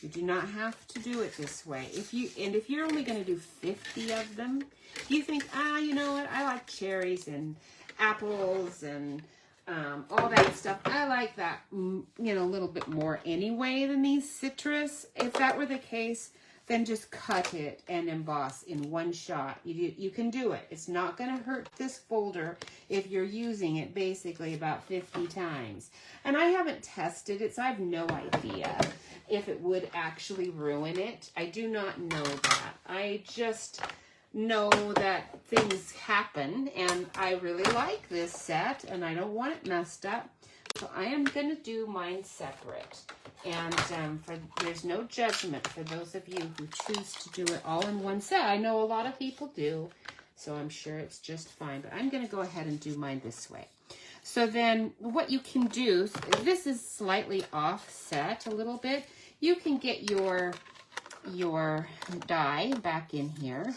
You do not have to do it this way. If you're only going to do 50 of them, you think, you know what? I like cherries and apples and all that stuff. I like that, you know, a little bit more anyway than these citrus. If that were the case, then just cut it and emboss in one shot. You can do it. It's not going to hurt this folder if you're using it basically about 50 times. And I haven't tested it, so I have no idea if it would actually ruin it. I do not know that. I just know that things happen, and I really like this set, and I don't want it messed up. So I am going to do mine separate. And there's no judgment for those of you who choose to do it all in one set. I know a lot of people do, so I'm sure it's just fine. But I'm going to go ahead and do mine this way. So then what you can do, this is slightly offset a little bit. You can get your die back in here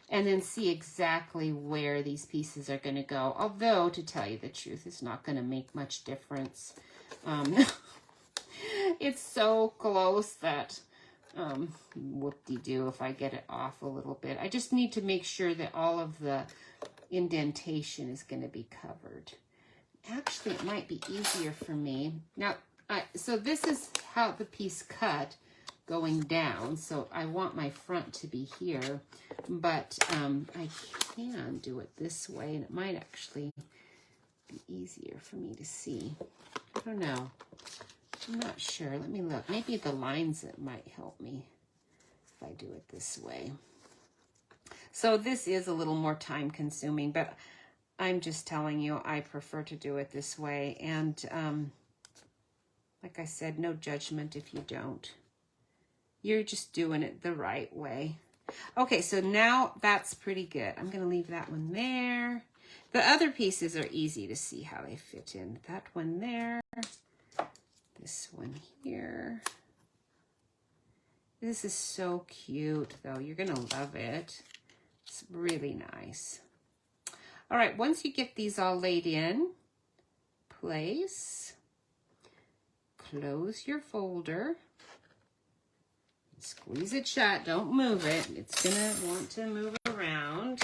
and then see exactly where these pieces are going to go. Although, to tell you the truth, it's not going to make much difference. It's so close that whoop-de-doo if I get it off a little bit. I just need to make sure that all of the indentation is going to be covered. Actually, it might be easier for me. Now, so this is how the piece cut going down. So I want my front to be here, but I can do it this way, and it might actually be easier for me to see. I don't know. I'm not sure. Let me look. Maybe the lines that might help me if I do it this way. So this is a little more time consuming, but I'm just telling you, I prefer to do it this way. And like I said, no judgment if you don't. You're just doing it the right way. Okay, so now that's pretty good. I'm going to leave that one there. The other pieces are easy to see how they fit in. That one there. This one here. This is so cute, though. You're going to love it. It's really nice. All right, once you get these all laid in place, close your folder. Squeeze it shut. Don't move it. It's going to want to move around.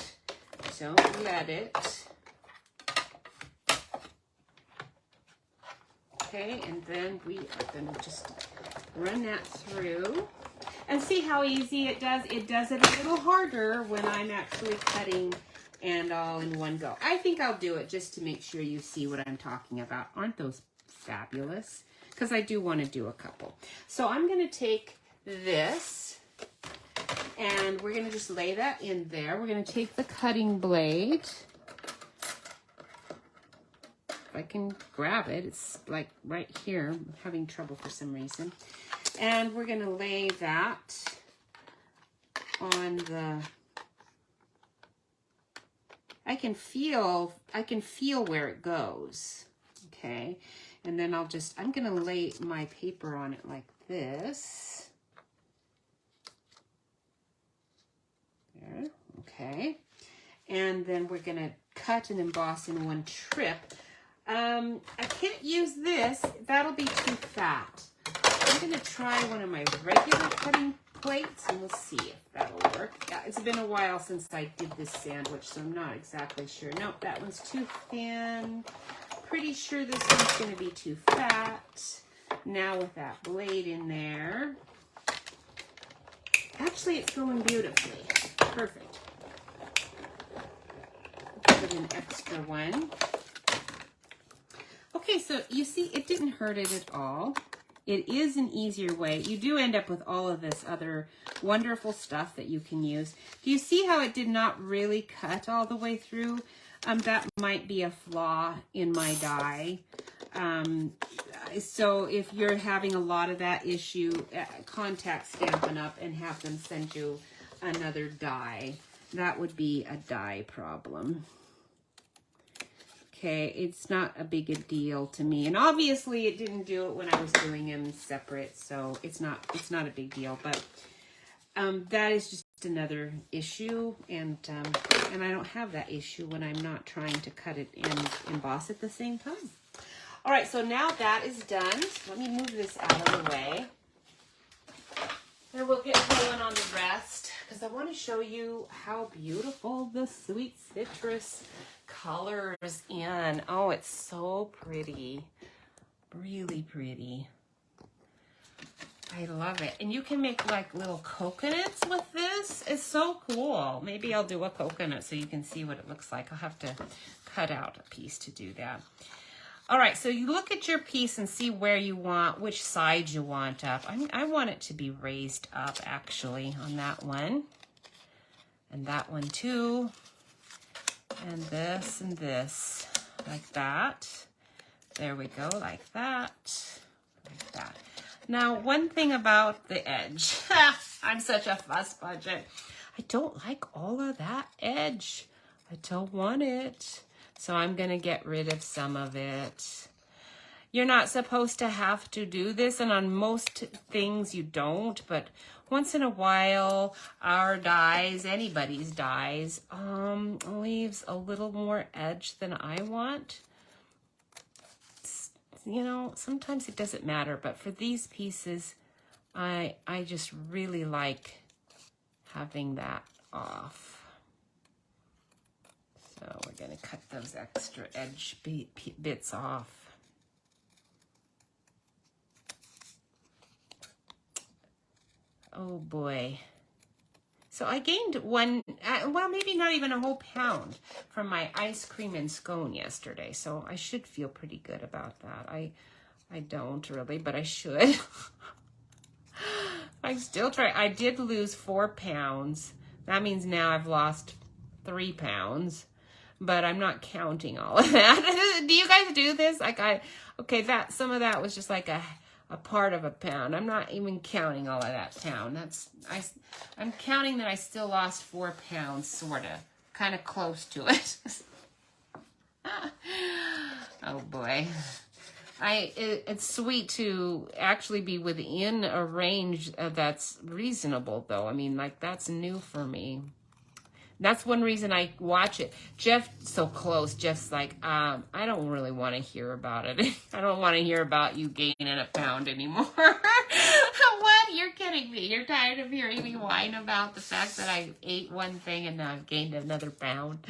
Don't let it. Okay, and then we are going to just run that through and see how easy it does. It does it a little harder when I'm actually cutting and all in one go. I think I'll do it just to make sure you see what I'm talking about. Aren't those fabulous? Because I do want to do a couple. So I'm going to take this and we're going to just lay that in there. We're going to take the cutting blade. If I can grab it, it's like right here. I'm having trouble for some reason. And we're going to lay that on the, I can feel where it goes. Okay. And then I'm going to lay my paper on it like this. There. Okay. And then we're going to cut and emboss in one trip. I can't use this. That'll be too fat. I'm going to try one of my regular cutting plates and we'll see if that'll work. Yeah, it's been a while since I did this sandwich, so I'm not exactly sure. Nope, that one's too thin. Pretty sure this one's going to be too fat. Now with that blade in there. Actually, it's going beautifully. Perfect. Put an extra one. Okay, so you see, it didn't hurt it at all. It is an easier way. You do end up with all of this other wonderful stuff that you can use. Do you see how it did not really cut all the way through? That might be a flaw in my die. So if you're having a lot of that issue, contact Stampin' Up! And have them send you another die. That would be a die problem. Okay, it's not a big a deal to me. And obviously it didn't do it when I was doing them separate, so it's not a big deal. But that is just another issue, and I don't have that issue when I'm not trying to cut it and emboss at the same time. All right, so now that is done. Let me move this out of the way. And we'll get going on the rest, because I want to show you how beautiful the sweet citrus colors in. Oh, it's so pretty. Really pretty. I love it. And you can make like little coconuts with this. It's so cool. Maybe I'll do a coconut so you can see what it looks like. I'll have to cut out a piece to do that. All right, so you look at your piece and see where you want, which side you want up. I want it to be raised up actually on that one. And that one too. And this, like that. There we go, like that, like that. Now, one thing about the edge, I'm such a fuss budget. I don't like all of that edge. I don't want it. So I'm going to get rid of some of it. You're not supposed to have to do this, and on most things you don't, but once in a while, our dies, anybody's dies, leaves a little more edge than I want. You know, sometimes it doesn't matter, but for these pieces, I just really like having that off. So we're going to cut those extra edge bits off. Oh boy. So I gained one, well, maybe not even a whole pound from my ice cream and scone yesterday. So I should feel pretty good about that. I don't really, but I should. I still try. I did lose 4 pounds. That means now I've lost 3 pounds. But I'm not counting all of that. Do you guys do this? Like okay, that some of that was just like a part of a pound. I'm not even counting all of that pound. I'm counting that I still lost 4 pounds, sort of, kind of close to it. Oh boy. It's sweet to actually be within a range that's reasonable, though. I mean, like, that's new for me. That's one reason I watch it. Jeff's so close. Jeff's like, I don't really want to hear about it. I don't want to hear about you gaining a pound anymore. What? You're kidding me. You're tired of hearing me whine about the fact that I ate one thing and now I've gained another pound.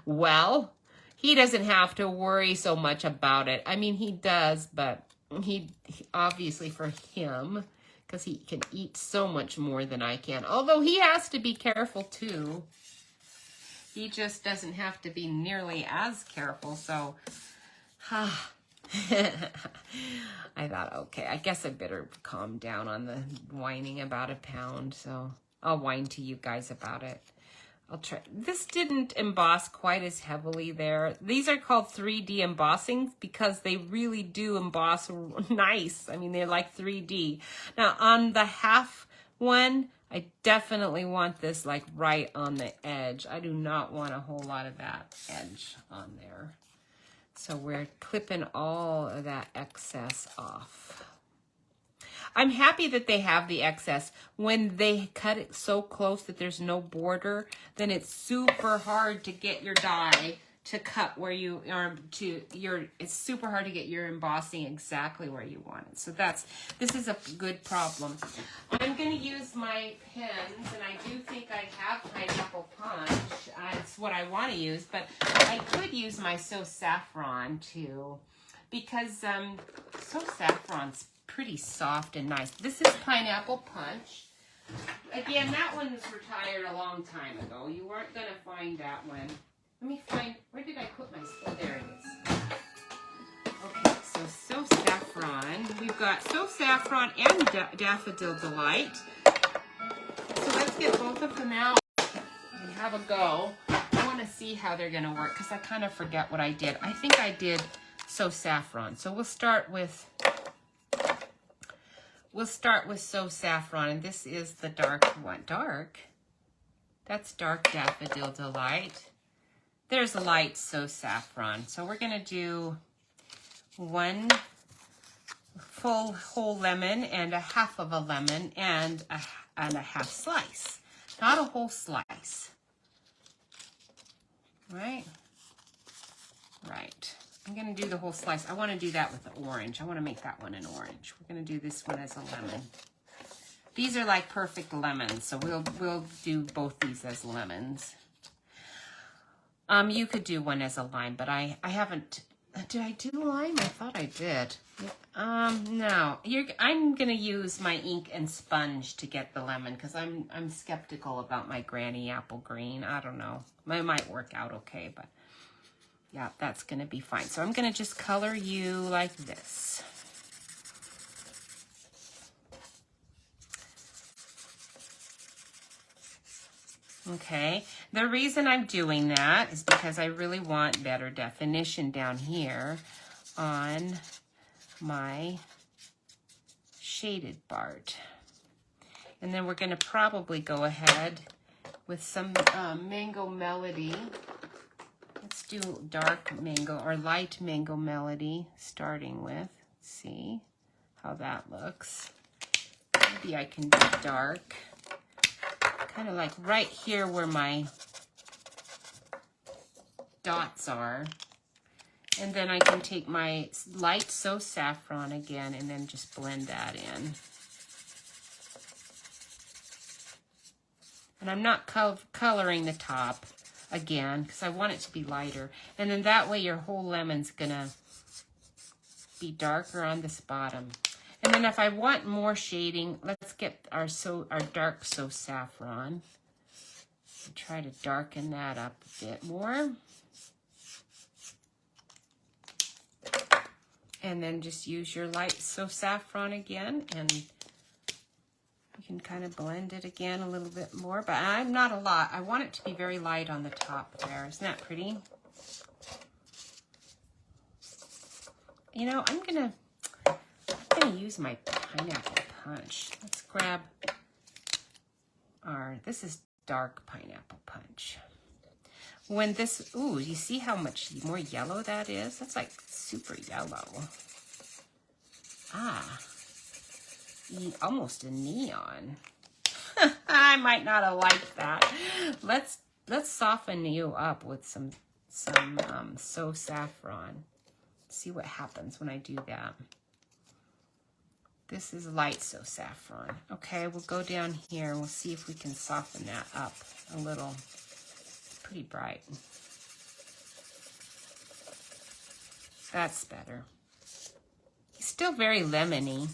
Well, he doesn't have to worry so much about it. I mean, he does, but he obviously for him, because he can eat so much more than I can. Although he has to be careful too. He just doesn't have to be nearly as careful, so I thought, okay, I guess I better calm down on the whining about a pound, so I'll whine to you guys about it. I'll try. This didn't emboss quite as heavily there. These are called 3D embossing because they really do emboss nice. I mean, they're like 3D. Now on the half one, I definitely want this like right on the edge. I do not want a whole lot of that edge on there. So we're clipping all of that excess off. I'm happy that they have the excess. When they cut it so close that there's no border, then it's super hard to get your die to cut where you are it's super hard to get your embossing exactly where you want it. So this is a good problem. I'm going to use my pens, and I do think I have Pineapple Punch. It's what I want to use, but I could use my So Saffron too, because So Saffron's pretty soft and nice. This is Pineapple Punch. Again, that one was retired a long time ago. You weren't going to find that one. Let me find, where did I put my, oh, there it is. Okay, So Saffron. We've got So Saffron and Daffodil Delight. So let's get both of them out and have a go. I want to see how they're going to work because I kind of forget what I did. I think I did So Saffron. So we'll start with So Saffron, and this is the dark one. Dark? That's dark Daffodil Delight. There's light So Saffron. So we're going to do one full whole lemon and a half of a lemon and a half slice. Not a whole slice. Right? Right. I'm going to do the whole slice. I want to do that with the orange. I want to make that one an orange. We're going to do this one as a lemon. These are like perfect lemons, so we'll do both these as lemons. You could do one as a lime, but I haven't. Did I do lime? I thought I did. No. I'm gonna use my ink and sponge to get the lemon because I'm skeptical about my Granny Apple Green. I don't know. It might work out okay, but yeah, that's gonna be fine. So I'm gonna just color you like this. Okay, the reason I'm doing that is because I really want better definition down here on my shaded part. And then we're going to probably go ahead with some Mango Melody. Let's do dark mango or light Mango Melody starting with. See how that looks. Maybe I can do dark. Kind of like right here where my dots are. And then I can take my light So Saffron again and then just blend that in. And I'm not coloring the top again because I want it to be lighter. And then that way your whole lemon's gonna be darker on this bottom. And then if I want more shading, let's get our dark So Saffron. And try to darken that up a bit more. And then just use your light So Saffron again, and you can kind of blend it again a little bit more, but I'm not a lot. I want it to be very light on the top there. Isn't that pretty? You know, I'm gonna use my Pineapple Punch. Let's grab this is dark Pineapple Punch. When this, ooh, you see how much more yellow that is? That's like super yellow. Ah, almost a neon. I might not have liked that. Let's soften you up with some So Saffron. See what happens when I do that. This is light So Saffron. Okay, we'll go down here and we'll see if we can soften that up a little. It's pretty bright. That's better. It's still very lemony.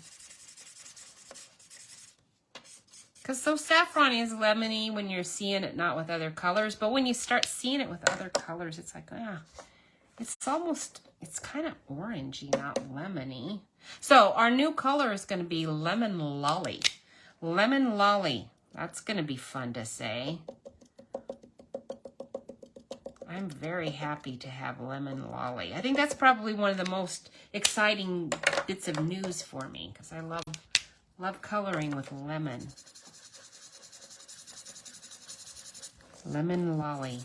Because So Saffron is lemony when you're seeing it not with other colors, but when you start seeing it with other colors, it's like, it's kind of orangey, not lemony. So our new color is going to be Lemon Lolly. Lemon Lolly. That's going to be fun to say. I'm very happy to have Lemon Lolly. I think that's probably one of the most exciting bits of news for me because I love coloring with lemon. Lemon Lolly.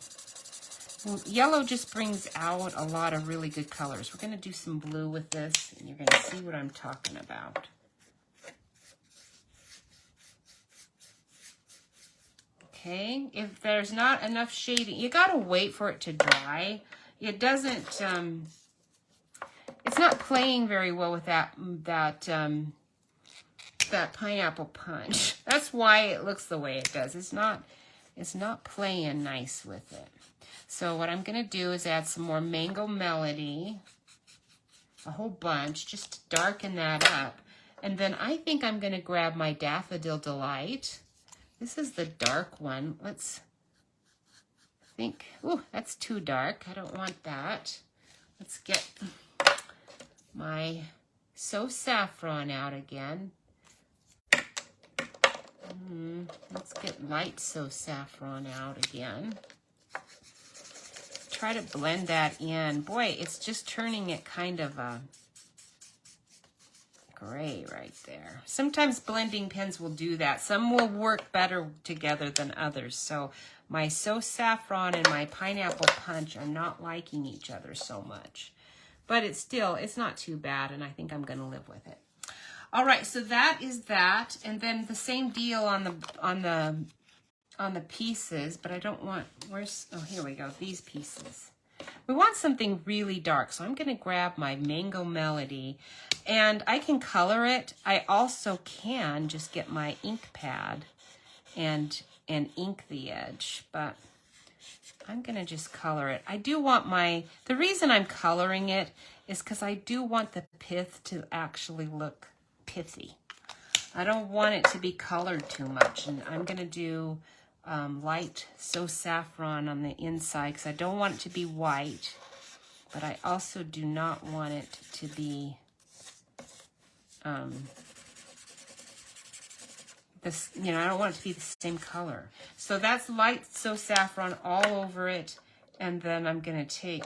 Well, yellow just brings out a lot of really good colors. We're going to do some blue with this, and you're going to see what I'm talking about. Okay, if there's not enough shading, you got to wait for it to dry. It doesn't, it's not playing very well with that pineapple punch. That's why it looks the way it does. It's not playing nice with it. So what I'm going to do is add some more Mango Melody, a whole bunch, just to darken that up. And then I think I'm going to grab my Daffodil Delight. This is the dark one. Let's think. Ooh, that's too dark. I don't want that. Let's get my So Saffron out again. Let's get light So Saffron out again. Try to blend that in. Boy, it's just turning it kind of a gray right there. Sometimes blending pens will do that. Some will work better together than others. So my So Saffron and my Pineapple Punch are not liking each other so much. But it's not too bad, and I think I'm going to live with it. All right, so that is that. And then the same deal on the pieces, but I don't want, oh, here we go, these pieces. We want something really dark, so I'm going to grab my Mango Melody, and I can color it. I also can just get my ink pad and ink the edge, but I'm going to just color it. I do want the reason I'm coloring it is because I do want the pith to actually look pithy. I don't want it to be colored too much, and I'm going to do light So Saffron on the inside because I don't want it to be white, but I also do not want it to be this, I don't want it to be the same color. So that's light So Saffron all over it, and then I'm going to take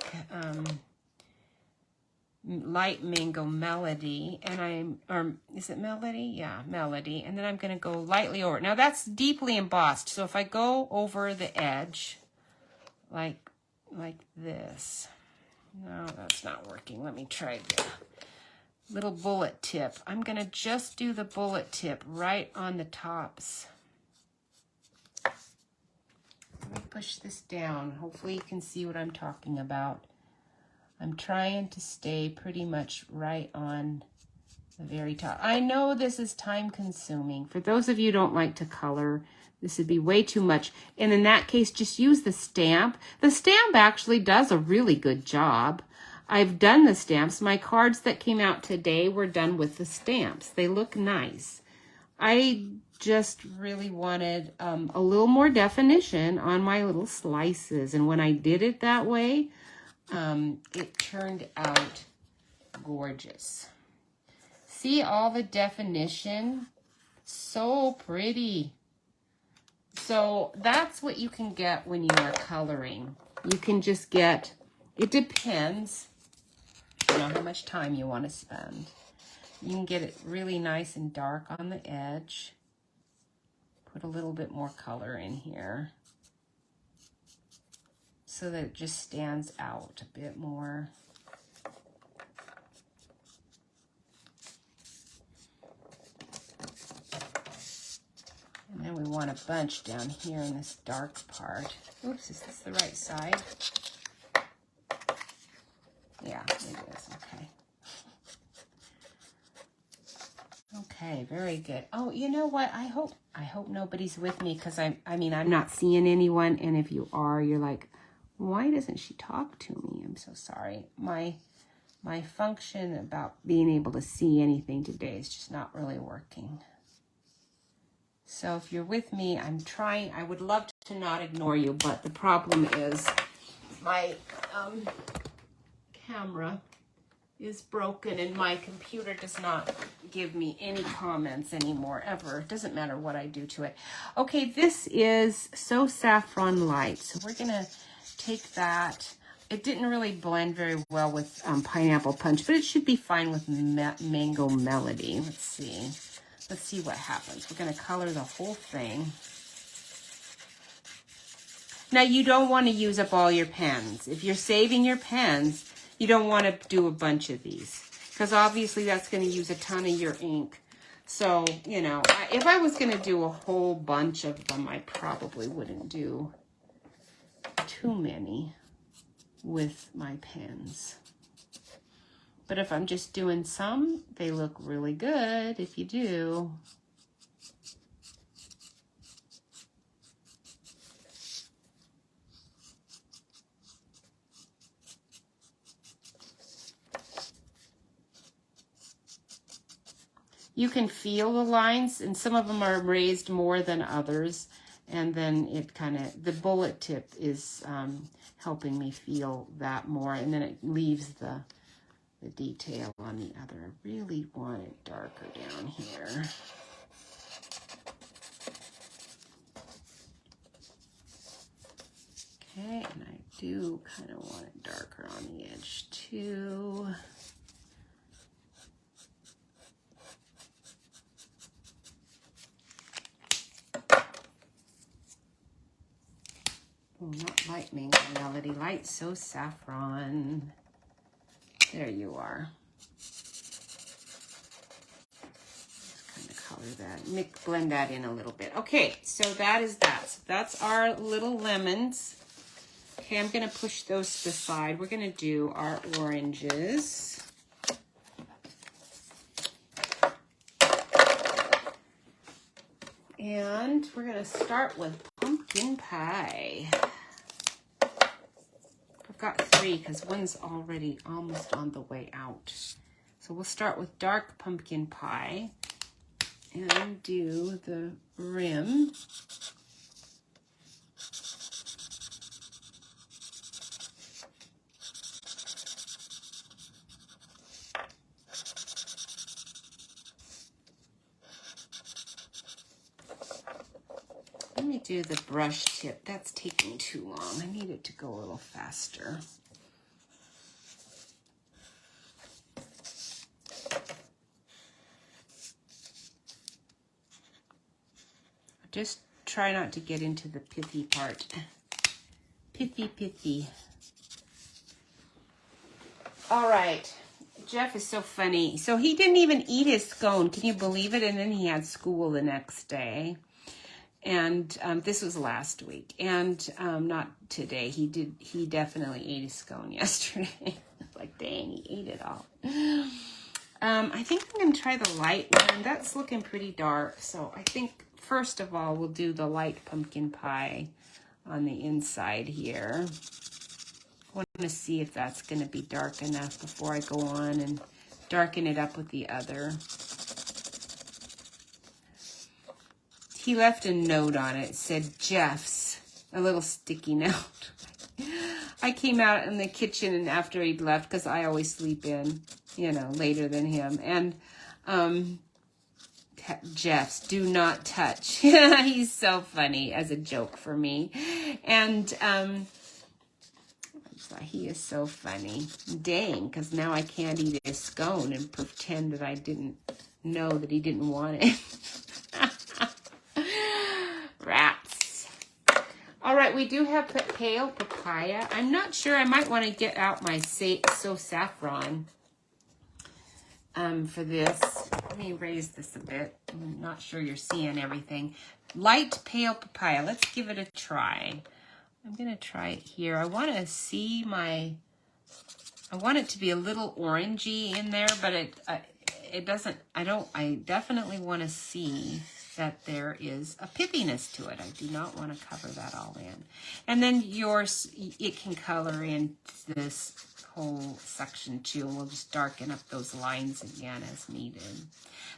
light Mango Melody, and is it Melody? Yeah, Melody. And then I'm going to go lightly over it. Now that's deeply embossed. So if I go over the edge, like this. No, that's not working. Let me try the little bullet tip. I'm going to just do the bullet tip right on the tops. Let me push this down. Hopefully you can see what I'm talking about. I'm trying to stay pretty much right on the very top. I know this is time consuming. For those of you who don't like to color, this would be way too much. And in that case, just use the stamp. The stamp actually does a really good job. I've done the stamps. My cards that came out today were done with the stamps. They look nice. I just really wanted a little more definition on my little slices. And when I did it that way, it turned out gorgeous. See all the definition? So pretty. So that's what you can get when you are coloring. You can just get, it depends, how much time you want to spend. You can get it really nice and dark on the edge. Put a little bit more color in here, so that it just stands out a bit more. And then we want a bunch down here in this dark part. Oops, is this the right side? Yeah, it is, okay. Okay, very good. Oh, you know what? I hope nobody's with me because I'm not seeing anyone, and if you are, you're like, why doesn't she talk to me? I'm so sorry. My function about being able to see anything today is just not really working. So if you're with me, I'm trying. I would love to not ignore you, but the problem is my camera is broken and my computer does not give me any comments anymore, ever. It doesn't matter what I do to it. Okay, this is So Saffron Light. So we're going to take that. It didn't really blend very well with Pineapple Punch, but it should be fine with Mango Melody. Let's see. Let's see what happens. We're going to color the whole thing. Now, you don't want to use up all your pens. If you're saving your pens, you don't want to do a bunch of these, because obviously that's going to use a ton of your ink. So, you know, if I was going to do a whole bunch of them, I probably wouldn't do too many with my pens. But if I'm just doing some, they look really good if you do. You can feel the lines, and some of them are raised more than others. And then it kind of, the bullet tip is helping me feel that more. And then it leaves the detail on the other. I really want it darker down here. Okay, and I do kind of want it darker on the edge too. Oh, not light Mango Melody, light So Saffron. There you are. Just kind of color that, blend that in a little bit. Okay, so that is that. So that's our little lemons. Okay, I'm going to push those to the side. We're going to do our oranges. And we're going to start with pumpkin pie. I've got 3 because one's already almost on the way out. So we'll start with dark pumpkin pie and do the rim. Let me do the brush tip. That's taking too long. I need it to go a little faster. Just try not to get into the pithy part. Pithy. All right. Jeff is so funny. So he didn't even eat his scone. Can you believe it? And then he had school the next day. And this was last week, and not today. He definitely ate his scone yesterday. Like, dang, he ate it all. I think I'm gonna try the light one. That's looking pretty dark. So I think first of all, we'll do the light pumpkin pie on the inside here. I want to see if that's gonna be dark enough before I go on and darken it up with the other. He left a note on it. It said, Jeff's, a little sticky note. I came out in the kitchen and after he'd left, because I always sleep in, you know, later than him. And Jeff's, do not touch. He's so funny as a joke for me. And he is so funny. Dang, because now I can't eat a scone and pretend that I didn't know that he didn't want it. Rats. All right, we do have pale papaya. I'm not sure. I might want to get out my So Saffron for this. Let me raise this a bit. I'm not sure you're seeing everything. Light pale papaya. Let's give it a try. I'm going to try it here. I want to see I want it to be a little orangey in there, but it doesn't. I definitely want to see that there is a pithiness to it. I do not want to cover that all in. And then it can color in this whole section too, and we'll just darken up those lines again as needed.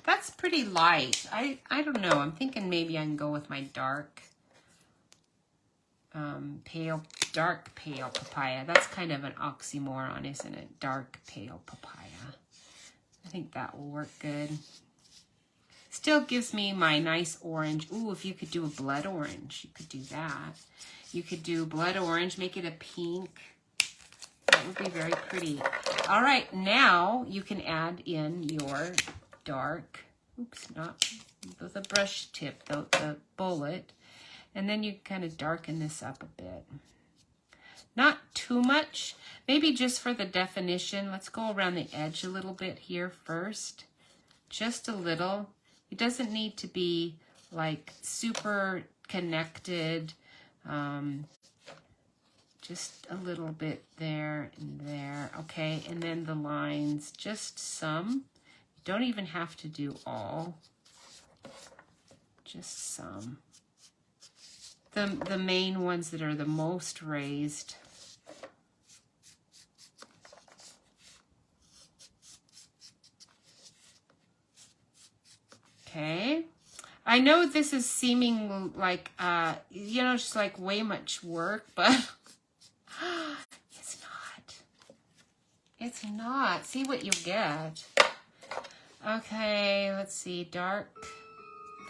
That's pretty light. I don't know. I'm thinking maybe I can go with my dark pale papaya. That's kind of an oxymoron, isn't it? Dark pale papaya. I think that will work good. Still gives me my nice orange. Ooh, if you could do a blood orange, you could do that. You could do blood orange, make it a pink. That would be very pretty. All right, now you can add in your dark, oops, not the brush tip, the bullet. And then you kind of darken this up a bit. Not too much, maybe just for the definition. Let's go around the edge a little bit here first. Just a little. It doesn't need to be like super connected. Just a little bit there and there. Okay, and then the lines, just some. You don't even have to do all. Just some. The main ones that are the most raised. Okay. I know this is seeming like, you know, just like way much work, but it's not. It's not. See what you get. Okay, let's see. Dark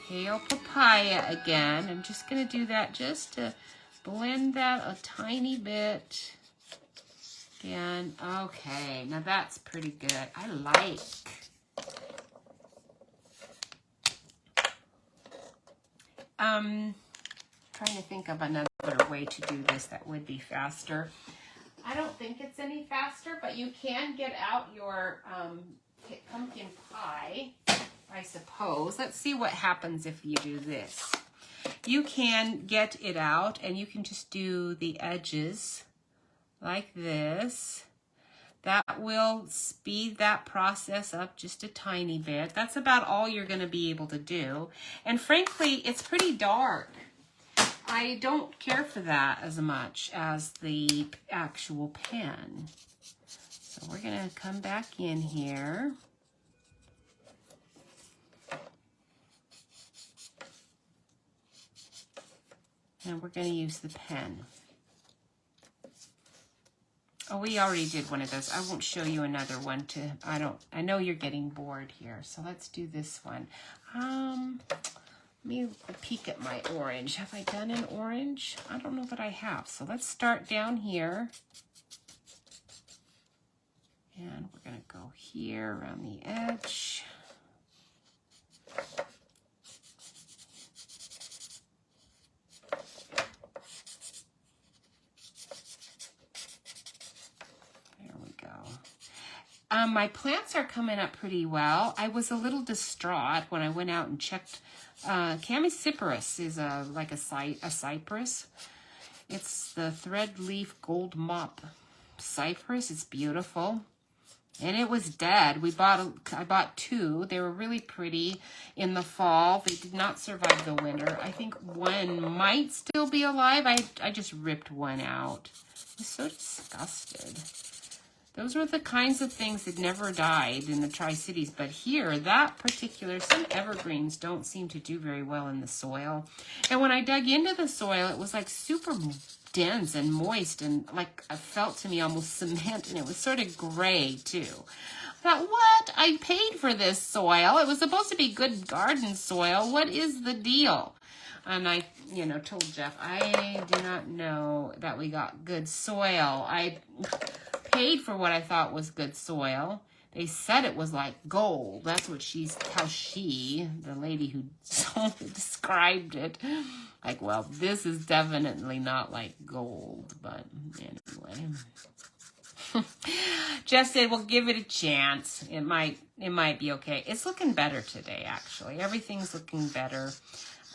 pale papaya again. I'm just going to do that just to blend that a tiny bit. Again. Okay, now that's pretty good. I like. Trying to think of another way to do this that would be faster. I don't think it's any faster, but you can get out your pumpkin pie, I suppose. Let's see what happens if you do this. You can get it out and you can just do the edges like this. That will speed that process up just a tiny bit. That's about all you're going to be able to do. And frankly, it's pretty dark. I don't care for that as much as the actual pen. So we're going to come back in here. And we're going to use the pen. Oh, we already did one of those. I won't show you another one I know you're getting bored here. So let's do this one. Let me peek at my orange. Have I done an orange? I don't know that I have. So let's start down here. And we're going to go here around the edge. My plants are coming up pretty well. I was a little distraught when I went out and checked. Chamaecyparis is like a cypress. It's the thread leaf gold mop cypress. It's beautiful. And it was dead. I bought two. They were really pretty in the fall. They did not survive the winter. I think one might still be alive. I just ripped one out. I was so disgusted. Those were the kinds of things that never died in the Tri-Cities. But here, that particular, some evergreens don't seem to do very well in the soil. And when I dug into the soil, it was like super dense and moist and like I felt to me almost cement. And it was sort of gray too. I thought, what? I paid for this soil. It was supposed to be good garden soil. What is the deal? And I, told Jeff, I do not know that we got good soil. I paid for what I thought was good soil. They said it was like gold. That's what the lady who described it. Like, well, this is definitely not like gold. But anyway. Jeff said, well, give it a chance. It might be okay. It's looking better today, actually. Everything's looking better.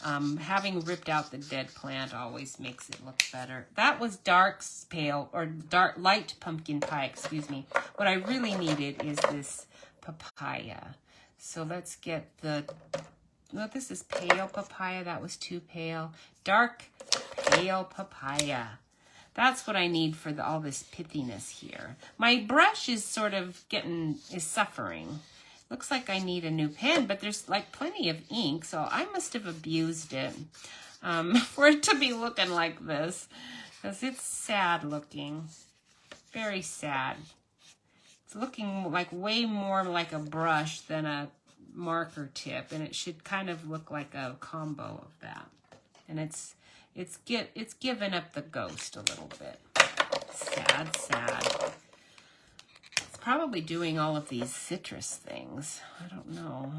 Having ripped out the dead plant always makes it look better. That was light pumpkin pie, excuse me. What I really needed is this papaya. So let's get this is pale papaya. That was too pale. Dark pale papaya. That's what I need for all this pithiness here. My brush is is suffering. Looks like I need a new pen, but there's like plenty of ink, so I must have abused it for it to be looking like this, because it's sad looking, very sad. It's looking like way more like a brush than a marker tip, and it should kind of look like a combo of that. And it's given up the ghost a little bit. Sad, sad. It's probably doing all of these citrus things. I don't know.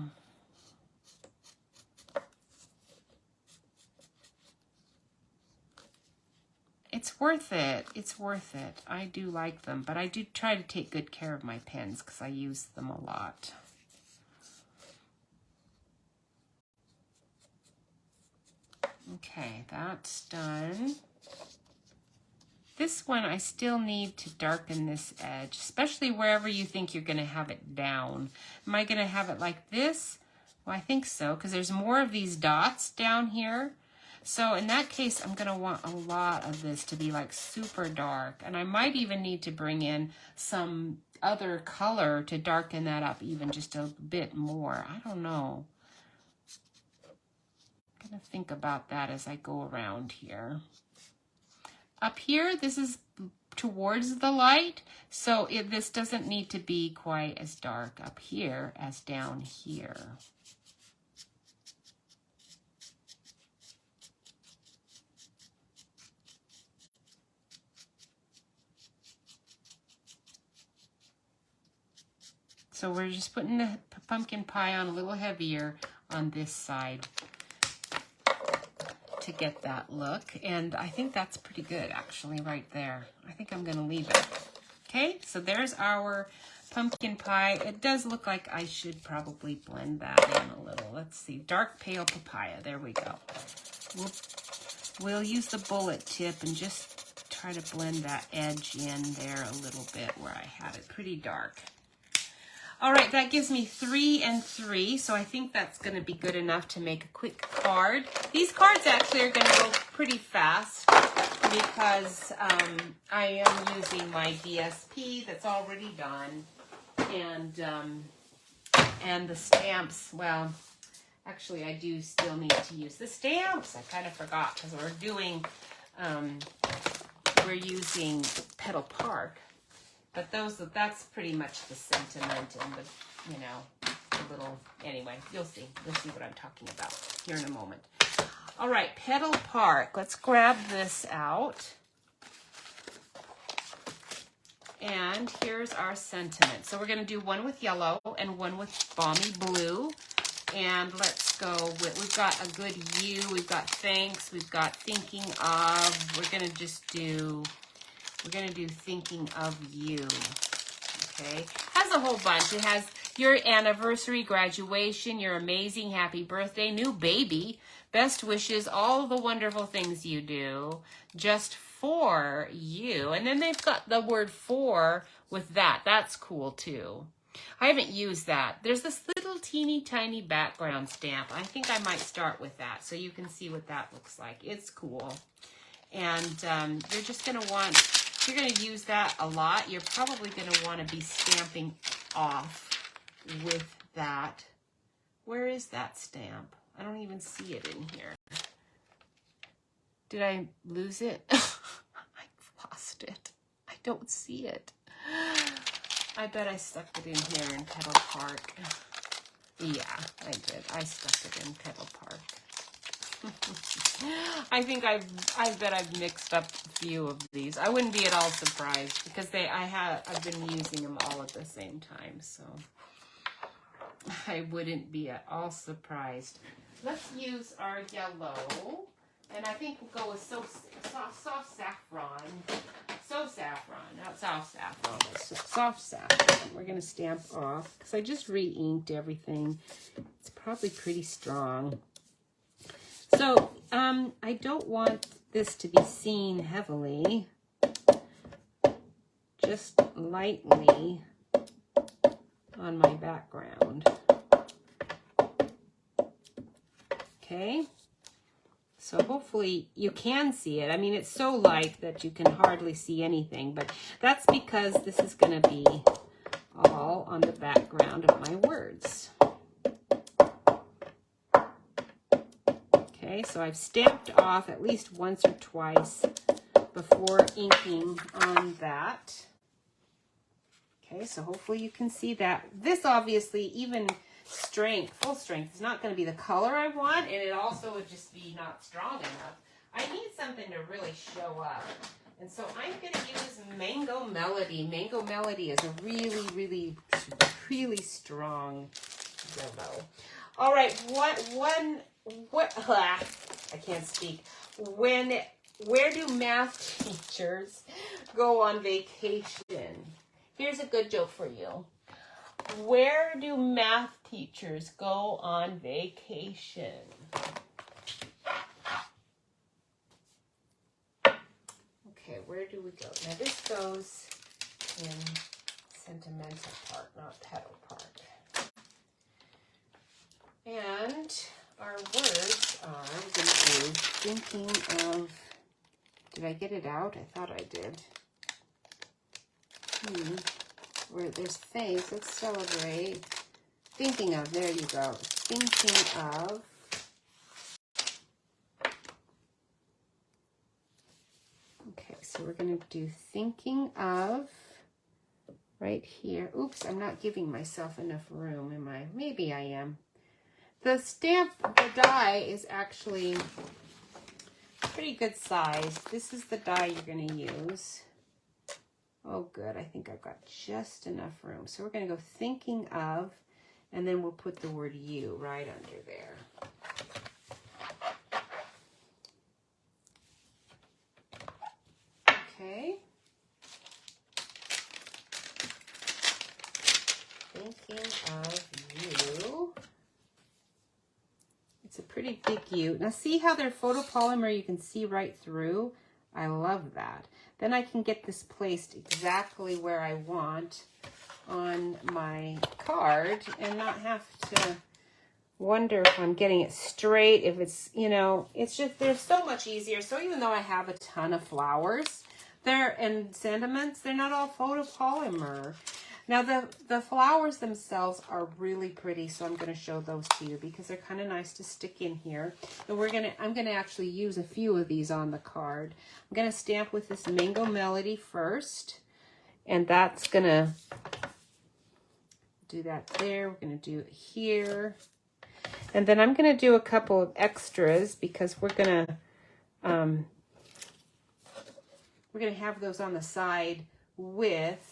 It's worth it. It's worth it. I do like them, but I do try to take good care of my pens because I use them a lot. Okay, that's done. This one, I still need to darken this edge, especially wherever you think you're going to have it down. Am I going to have it like this? Well, I think so, because there's more of these dots down here. So in that case, I'm going to want a lot of this to be like super dark. And I might even need to bring in some other color to darken that up even just a bit more. I don't know. I'm going to think about that as I go around here. Up here, this is towards the light, so this doesn't need to be quite as dark up here as down here. So we're just putting the pumpkin pie on a little heavier on this side to get that look. And I think that's pretty good, actually, right there. I think I'm going to leave it. Okay, so there's our pumpkin pie. It does look like I should probably blend that in a little. Let's see, dark pale papaya. There we go. We'll use the bullet tip and just try to blend that edge in there a little bit where I had it pretty dark. All right, that gives me 3 and 3, so I think that's going to be good enough to make a quick card. These cards actually are going to go pretty fast because I am using my DSP that's already done, and the stamps, well, actually I do still need to use the stamps. I kind of forgot because we're using Petal Park. But that's pretty much the sentiment and the, you know, the little, anyway, you'll see. You'll see what I'm talking about here in a moment. All right, Petal Park. Let's grab this out. And here's our sentiment. So we're going to do one with yellow and one with balmy blue. And let's go with, we've got a good you, we've got thanks, we've got thinking of. We're going to do thinking of you, okay? Has a whole bunch. It has your anniversary, graduation, your amazing, happy birthday, new baby, best wishes, all the wonderful things you do, just for you. And then they've got the word for with that. That's cool too. I haven't used that. There's this little teeny tiny background stamp. I think I might start with that so you can see what that looks like. It's cool. And you're just going to want... If you're going to use that a lot, you're probably going to want to be stamping off with that. Where is that stamp? I don't even see it in here. Did I lose it? I've lost it. I don't see it. I bet I stuck it in here in Petal Park. Yeah, I did. I stuck it in Petal Park. I bet I've mixed up a few of these. I wouldn't be at all surprised because I've been using them all at the same time, so I wouldn't be at all surprised. Let's use our yellow, and I think we'll go with soft saffron. Not soft saffron, but soft saffron. We're going to stamp off because I just re-inked everything. It's probably pretty strong. So, I don't want this to be seen heavily, just lightly on my background. Okay, so hopefully you can see it. I mean, it's so light that you can hardly see anything, but that's because this is going to be all on the background of my words. Okay, so I've stamped off at least once or twice before inking on that. Okay, so hopefully you can see that. This obviously, even strength, full strength. It's not going to be the color I want, and it also would just be not strong enough. I need something to really show up. And so I'm going to use Mango Melody. Mango Melody is a really, really, really strong yellow. All right, I can't speak. Where do math teachers go on vacation? Here's a good joke for you. Where do math teachers go on vacation? Okay, where do we go? Now this goes in Sentimental Park, not Petal Park. And our words are, we're going to do thinking of, did I get it out? I thought I did. Where there's face, let's celebrate. Thinking of, there you go. Thinking of. Okay, so we're going to do thinking of right here. Oops, I'm not giving myself enough room, am I? Maybe I am. The stamp, the die is actually pretty good size. This is the die you're going to use. Oh, good. I think I've got just enough room. So we're going to go thinking of, and then we'll put the word you right under there. Okay. Thinking of you. It's a pretty big U. Now see how they're photopolymer, you can see right through? I love that. Then I can get this placed exactly where I want on my card and not have to wonder if I'm getting it straight, if it's, you know, it's just, they're so much easier. So even though I have a ton of flowers, and sentiments, they're not all photopolymer. Now the flowers themselves are really pretty, so I'm going to show those to you because they're kind of nice to stick in here. And I'm going to actually use a few of these on the card. I'm going to stamp with this Mango Melody first, and that's going to do that there. We're going to do it here. And then I'm going to do a couple of extras because we're going to have those on the side with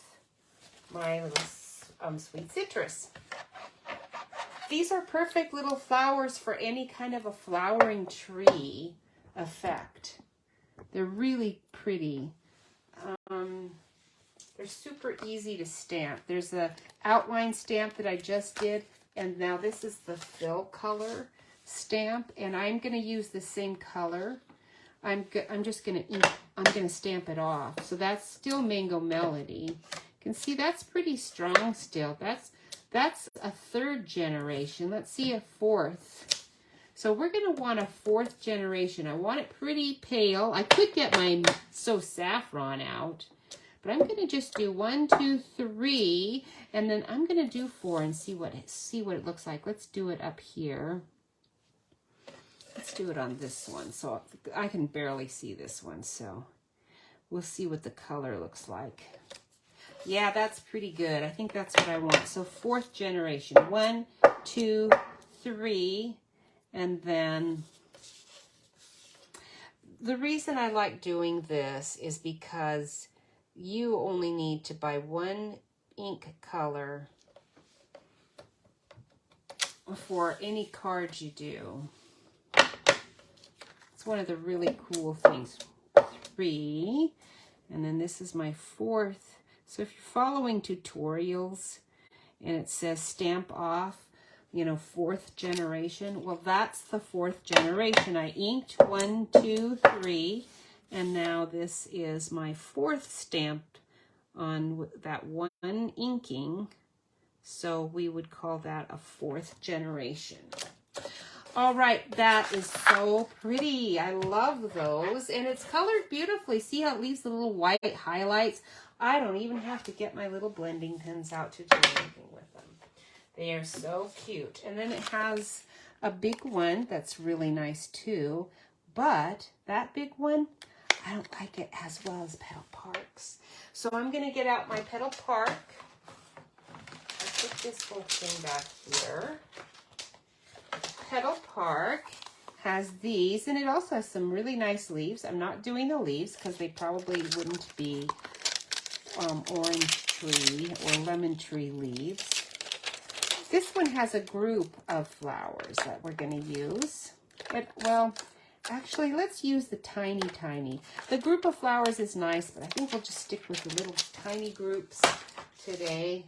my little sweet citrus. These are perfect little flowers for any kind of a flowering tree effect. They're really pretty. They're super easy to stamp. There's the outline stamp that I just did, and now this is the fill color stamp, and I'm going to use the same color. I'm just going to stamp it off. So that's still Mango Melody. You can see that's pretty strong still. That's a third generation. Let's see a fourth. So we're going to want a fourth generation. I want it pretty pale. I could get my So Saffron out, but I'm going to just do 1, 2, 3, and then I'm going to do 4 and see what it looks like. Let's do it up here. Let's do it on this one. So I can barely see this one, so we'll see what the color looks like. Yeah, that's pretty good. I think that's what I want. So fourth generation. 1, 2, 3, and then the reason I like doing this is because you only need to buy one ink color for any cards you do. It's one of the really cool things. 3, and then this is my fourth. So if you're following tutorials and it says stamp off, you know, fourth generation, well, that's the fourth generation. I inked 1, 2, 3, and now this is my fourth stamp on that one inking. So we would call that a fourth generation. All right, that is so pretty. I love those, and it's colored beautifully. See how it leaves the little white highlights? I don't even have to get my little blending pens out to do anything with them. They are so cute. And then it has a big one that's really nice too, but that big one, I don't like it as well as Petal Park's. So I'm going to get out my Petal Park. I put this whole thing back here. Petal Park has these, and it also has some really nice leaves. I'm not doing the leaves because they probably wouldn't be orange tree or lemon tree leaves. This one has a group of flowers that we're going to use. But, well, actually, let's use the tiny. The group of flowers is nice, but I think we'll just stick with the little tiny groups today.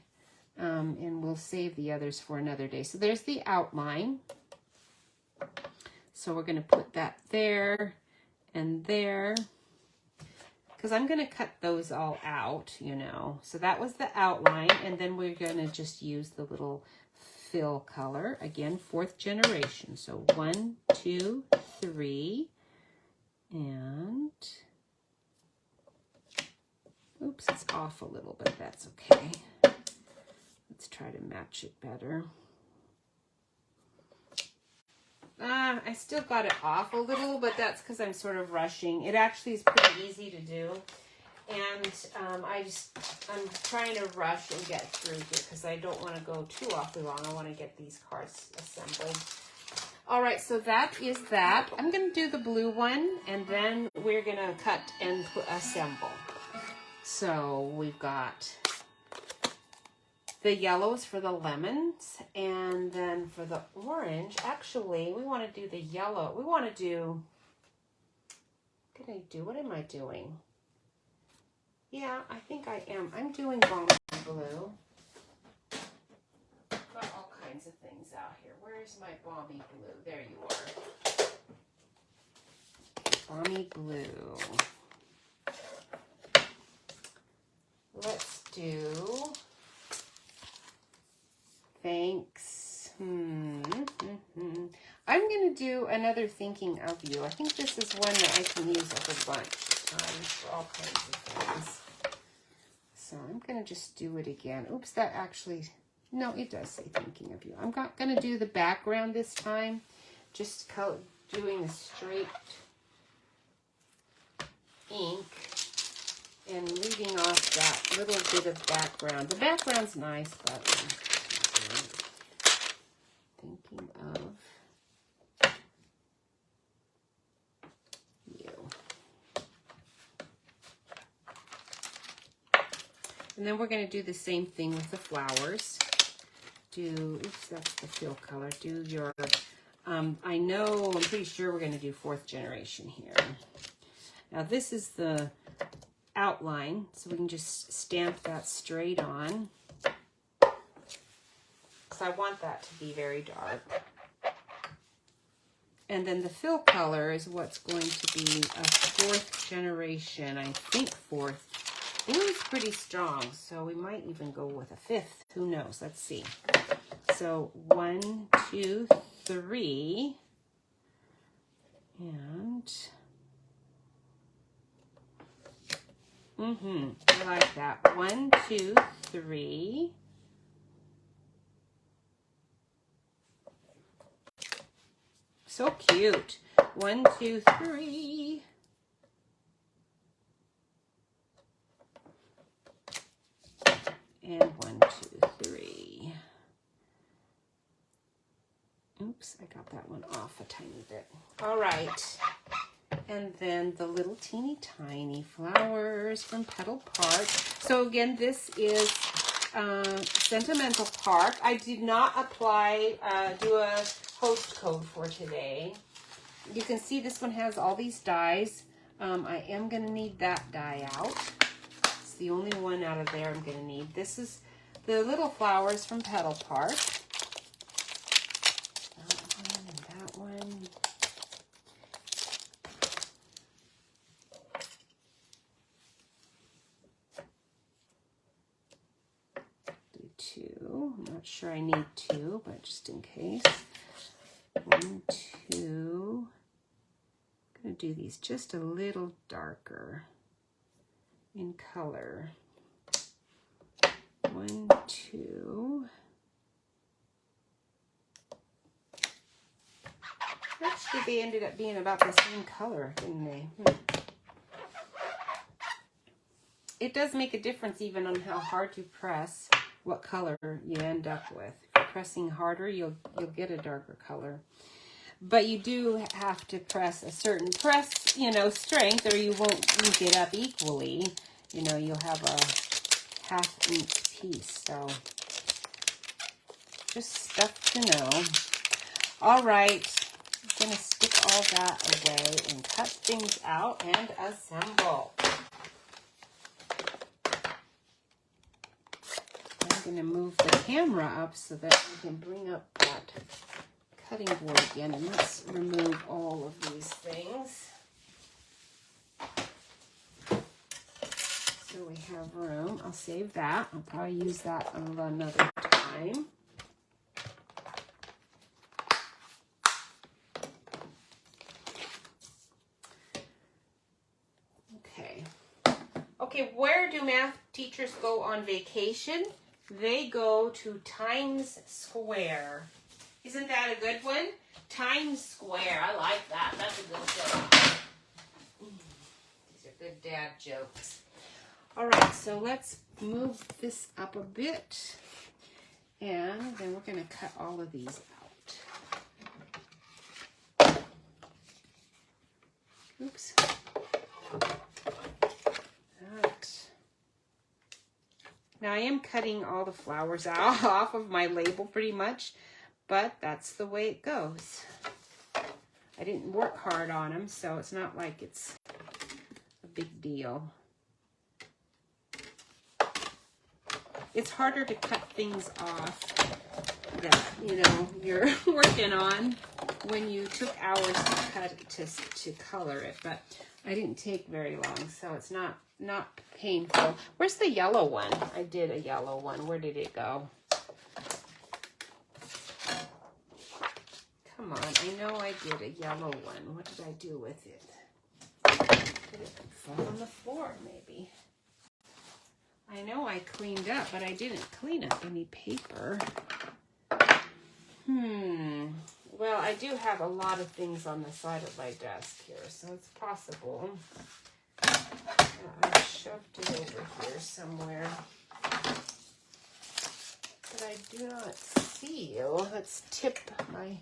And we'll save the others for another day. So there's the outline. So we're going to put that there and there. Because I'm going to cut those all out, you know. So that was the outline. And then we're going to just use the little fill color. Again, 4th generation. So 1, 2, 3. And, oops, it's off a little bit. That's okay. Let's try to match it better. I still got it off a little, but that's because I'm sort of rushing. It actually is pretty easy to do. And I'm trying to rush and get through here because I don't want to go too awfully long. I want to get these cards assembled. All right, so that is that. I'm going to do the blue one, and then we're going to cut and assemble. So we've got the yellows for the lemons, and then for the orange, actually, we want to do the yellow. We want to do, what am I doing? Yeah, I think I am. I'm doing balmy blue. Got all kinds of things out here. Where's my balmy blue? There you are. Balmy blue. Let's do... Thanks. I'm going to do another thinking of you. I think this is one that I can use a whole bunch of times for all kinds of things. So I'm going to just do it again. Oops, that actually, no, it does say thinking of you. I'm not going to do the background this time. Just doing a straight ink and leaving off that little bit of background. The background's nice, but... thinking of you. And then we're going to do the same thing with the flowers. Oops, that's the fill color. Do your, I'm pretty sure we're going to do 4th generation here. Now this is the outline, so we can just stamp that straight on. I want that to be very dark. And then the fill color is what's going to be a 4th generation, I think 4th. Blue is pretty strong, so we might even go with a 5th. Who knows? Let's see. So 1, 2, 3. And I like that. 1, 2, 3. So cute. 1, 2, 3. And 1, 2, 3. Oops, I got that one off a tiny bit. All right. And then the little teeny tiny flowers from Petal Park. So again, this is Sentimental Park. I did not do a post code for today. You can see this one has all these dies. I am going to need that die out. It's the only one out of there I'm going to need. This is the little flowers from Petal Park. That one and that one. Do 2. I'm not sure I need 2, but just in case. 1, 2. I'm going to do these just a little darker in color. 1, 2. Actually, they ended up being about the same color, didn't they? It does make a difference even on how hard you press. what color you end up with. If you're pressing harder, you'll get a darker color. But you do have to press a certain strength, or you won't ink it up equally. You know, you'll have a half-inked piece. So just stuff to know. All right, I'm going to stick all that away and cut things out and assemble. I'm going to move the camera up so that we can bring up that cutting board again, and let's remove all of these things so we have room. I'll save that. I'll probably use that another time. Okay, where do math teachers go on vacation? They go to Times Square. Isn't that a good one? Times Square. I like that. That's a good joke. These are good dad jokes. All right, so let's move this up a bit. And then we're going to cut all of these out. Oops. Now I am cutting all the flowers out off of my label pretty much, but that's the way it goes. I didn't work hard on them, so it's not like it's a big deal. It's harder to cut things off that, you know, you're working on when you took hours to cut it to color it, but I didn't take very long, so it's not painful. Where's the yellow one? I did a yellow one. Where did it go? Come on, I know I did a yellow one. What did I do with it? Did it fall on the floor, maybe? I know I cleaned up, but I didn't clean up any paper. Well, I do have a lot of things on the side of my desk here, so it's possible. I shoved it over here somewhere, but I do not see you. Let's tip my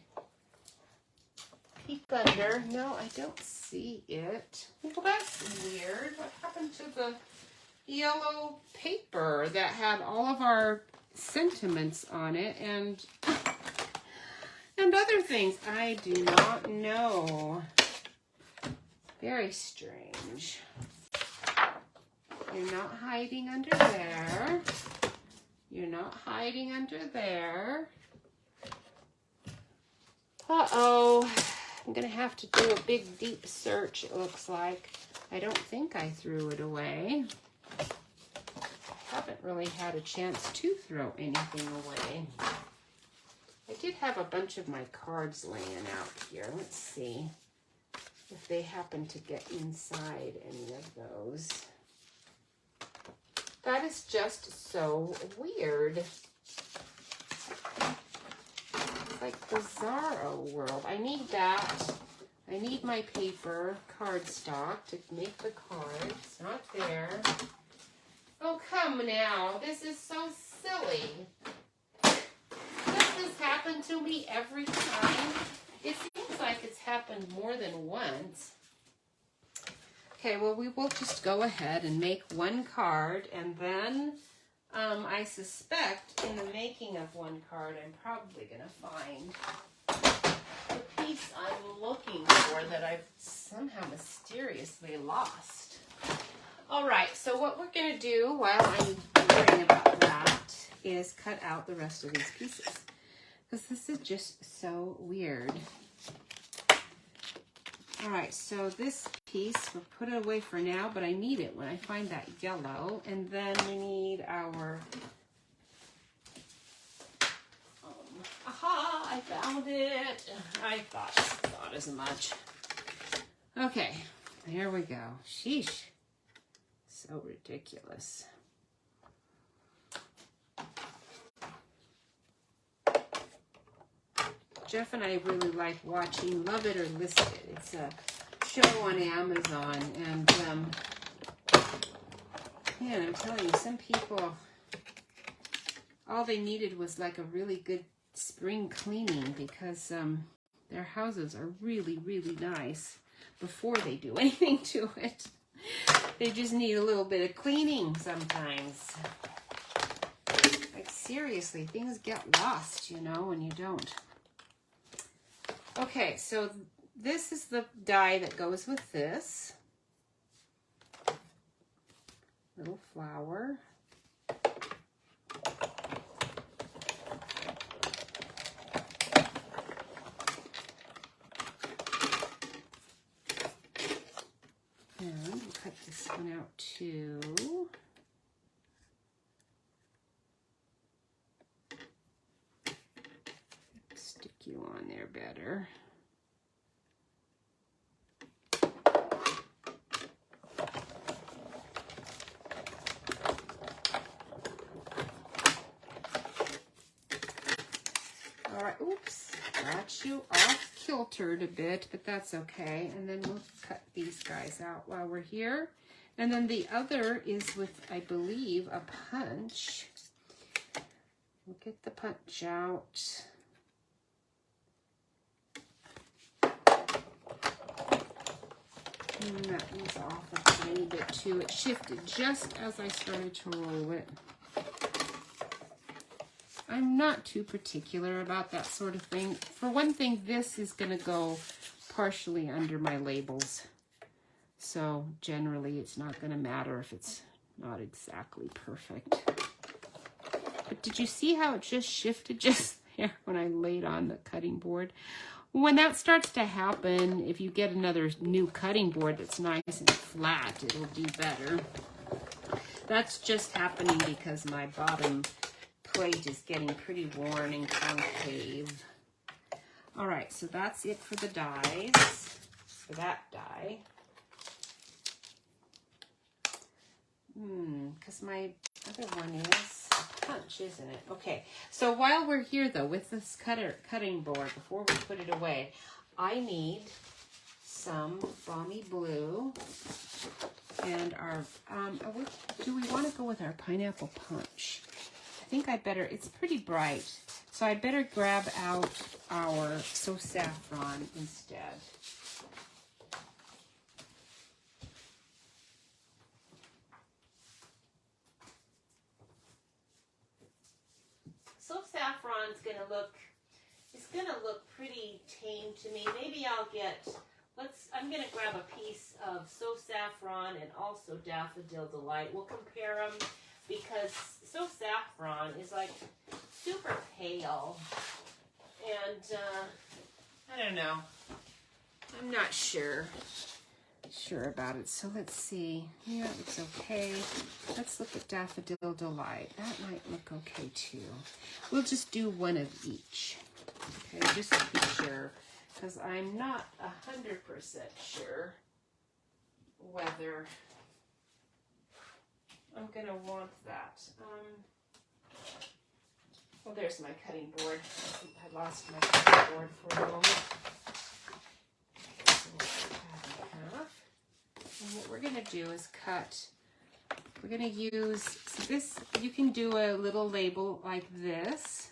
peek under. No, I don't see it. Well, that's weird. What happened to the yellow paper that had all of our sentiments on it and other things? I do not know. Very strange. You're not hiding under there. You're not hiding under there. Uh-oh. I'm going to have to do a big, deep search, it looks like. I don't think I threw it away. I haven't really had a chance to throw anything away. I did have a bunch of my cards laying out here. Let's see if they happen to get inside any of those. That is just so weird. It's like Bizarro World. I need that. I need my paper cardstock to make the cards. Not there. Oh, come now. This is so silly. Does this happen to me every time? It seems like it's happened more than once. Okay, well, we will just go ahead and make one card, and then I suspect in the making of one card, I'm probably going to find the piece I'm looking for that I've somehow mysteriously lost. All right, so what we're going to do while I'm worrying about that is cut out the rest of these pieces, because this is just so weird. All right, so this piece, we'll put it away for now, but I need it when I find that yellow. And then we need our, aha, I found it. I thought as much. Okay, there we go. Sheesh, so ridiculous. Jeff and I really like watching Love It or List It. It's a show on Amazon, and man, I'm telling you, some people all they needed was like a really good spring cleaning, because their houses are really, really nice before they do anything to it. They just need a little bit of cleaning sometimes. Like seriously, things get lost, you know, when you don't. Okay, so this is the die that goes with this. Little flower. And we'll cut this one out too. Stick you on there better. All right, oops, got you off kiltered a bit, but that's okay. And then we'll cut these guys out while we're here. And then the other is with, I believe, a punch. We'll get the punch out. And that one's off a tiny bit too. It shifted just as I started to roll it. I'm not too particular about that sort of thing. For one thing, this is going to go partially under my labels. So generally, it's not going to matter if it's not exactly perfect. But did you see how it just shifted just there when I laid on the cutting board? When that starts to happen, if you get another new cutting board that's nice and flat, it'll do better. That's just happening because my bottom plate is getting pretty worn and concave. All right, so that's it for the dies, for that die. Because my other one is a punch, isn't it? Okay, so while we're here though, with this cutting board, before we put it away, I need some balmy blue. And our, do we want to go with our pineapple punch? I think I better, it's pretty bright, so I'd better grab out our So Saffron instead. So Saffron's gonna look, it's gonna look pretty tame to me. Maybe I'll get, I'm gonna grab a piece of So Saffron and also Daffodil Delight. We'll compare them because So Saffron is like super pale, and I don't know, I'm not sure about it. So let's see. Yeah, it's okay. Let's look at Daffodil Delight. That might look okay too. We'll just do one of each. Okay, just to be sure, because I'm not 100% sure whether I'm gonna want that. Well, there's my cutting board. I lost my cutting board for a moment. So we'll cut that in half. And what we're gonna do is cut. We're gonna use, so this, you can do a little label like this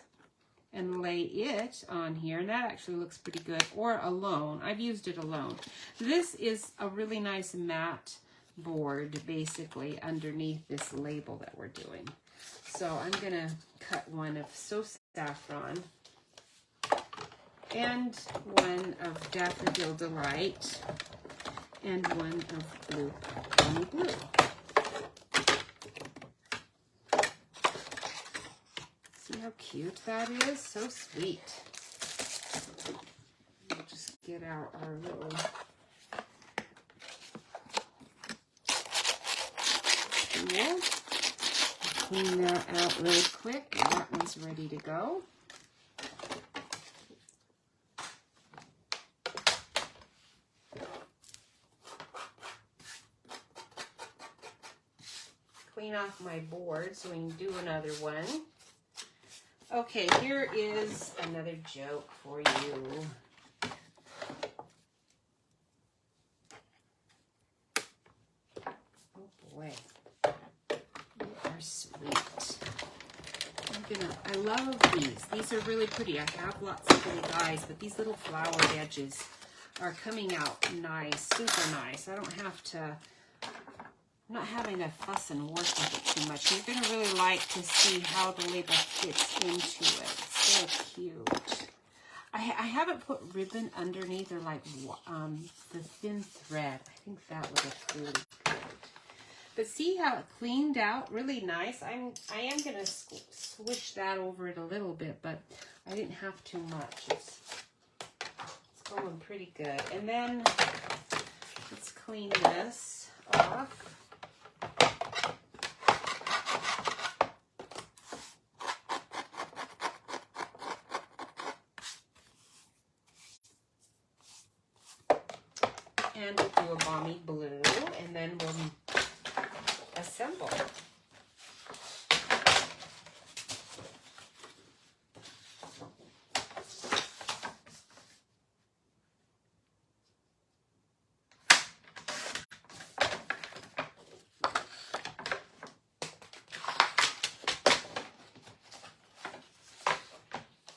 and lay it on here, and that actually looks pretty good, or alone. I've used it alone. This is a really nice matte board, basically, underneath this label that we're doing. So I'm gonna cut one of So Saffron and one of Daffodil Delight and one of Blue Balmy Blue. See how cute that is? So sweet. We'll just get out our little tool. Clean that out really quick. That one's ready to go. Clean off my board so we can do another one. Okay, here is another joke for you. Oh boy, you are sweet. I love these. These are really pretty. I have lots of little guys, but these little flowered edges are coming out nice, super nice. I don't have to, I'm not having to fuss and work with it too much. You're going to really like to see how the label fits into it. It's so cute. I haven't put ribbon underneath or like the thin thread. I think that would look really good. But see how it cleaned out really nice? I am going to swish that over it a little bit, but I didn't have too much. It's going pretty good. And then let's clean this off. And we'll do a balmy blue, and then we'll assemble.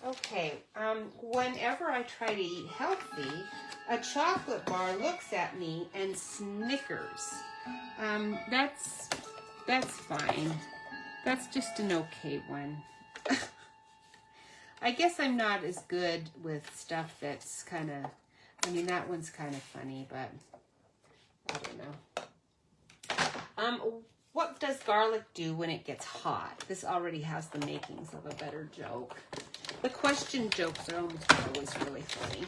Okay, whenever I try to eat healthy, a chocolate bar looks at me and snickers. That's fine. That's just an okay one. I guess I'm not as good with stuff that's kind of, I mean, that one's kind of funny, but I don't know. What does garlic do when it gets hot? This already has the makings of a better joke. The question jokes are almost always really funny.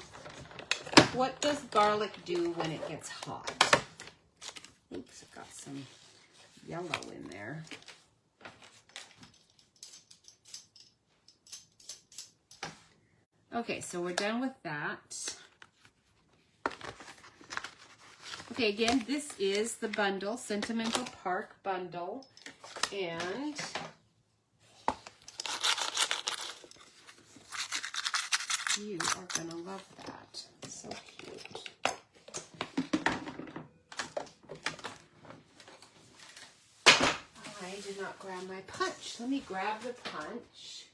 What does garlic do when it gets hot? Oops, I've got some yellow in there. Okay, so we're done with that. Okay, again, this is the bundle, Sentimental Park bundle, and you are gonna love that. So cute. I did not grab my punch. Let me grab the punch.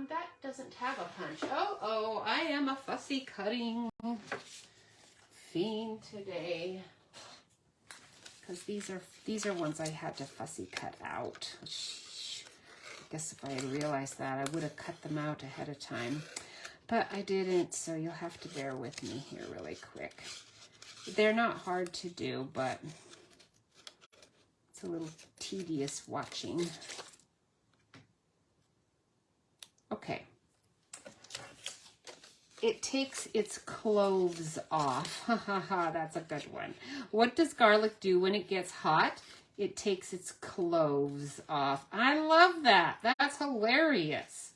That doesn't have a punch. Oh, I am a fussy cutting fiend today. Because these are ones I had to fussy cut out. I guess if I had realized that, I would have cut them out ahead of time. But I didn't, so you'll have to bear with me here really quick. They're not hard to do, but it's a little tedious watching. Okay. It takes its cloves off. Ha ha ha, that's a good one. What does garlic do when it gets hot? It takes its cloves off. I love that. That's hilarious.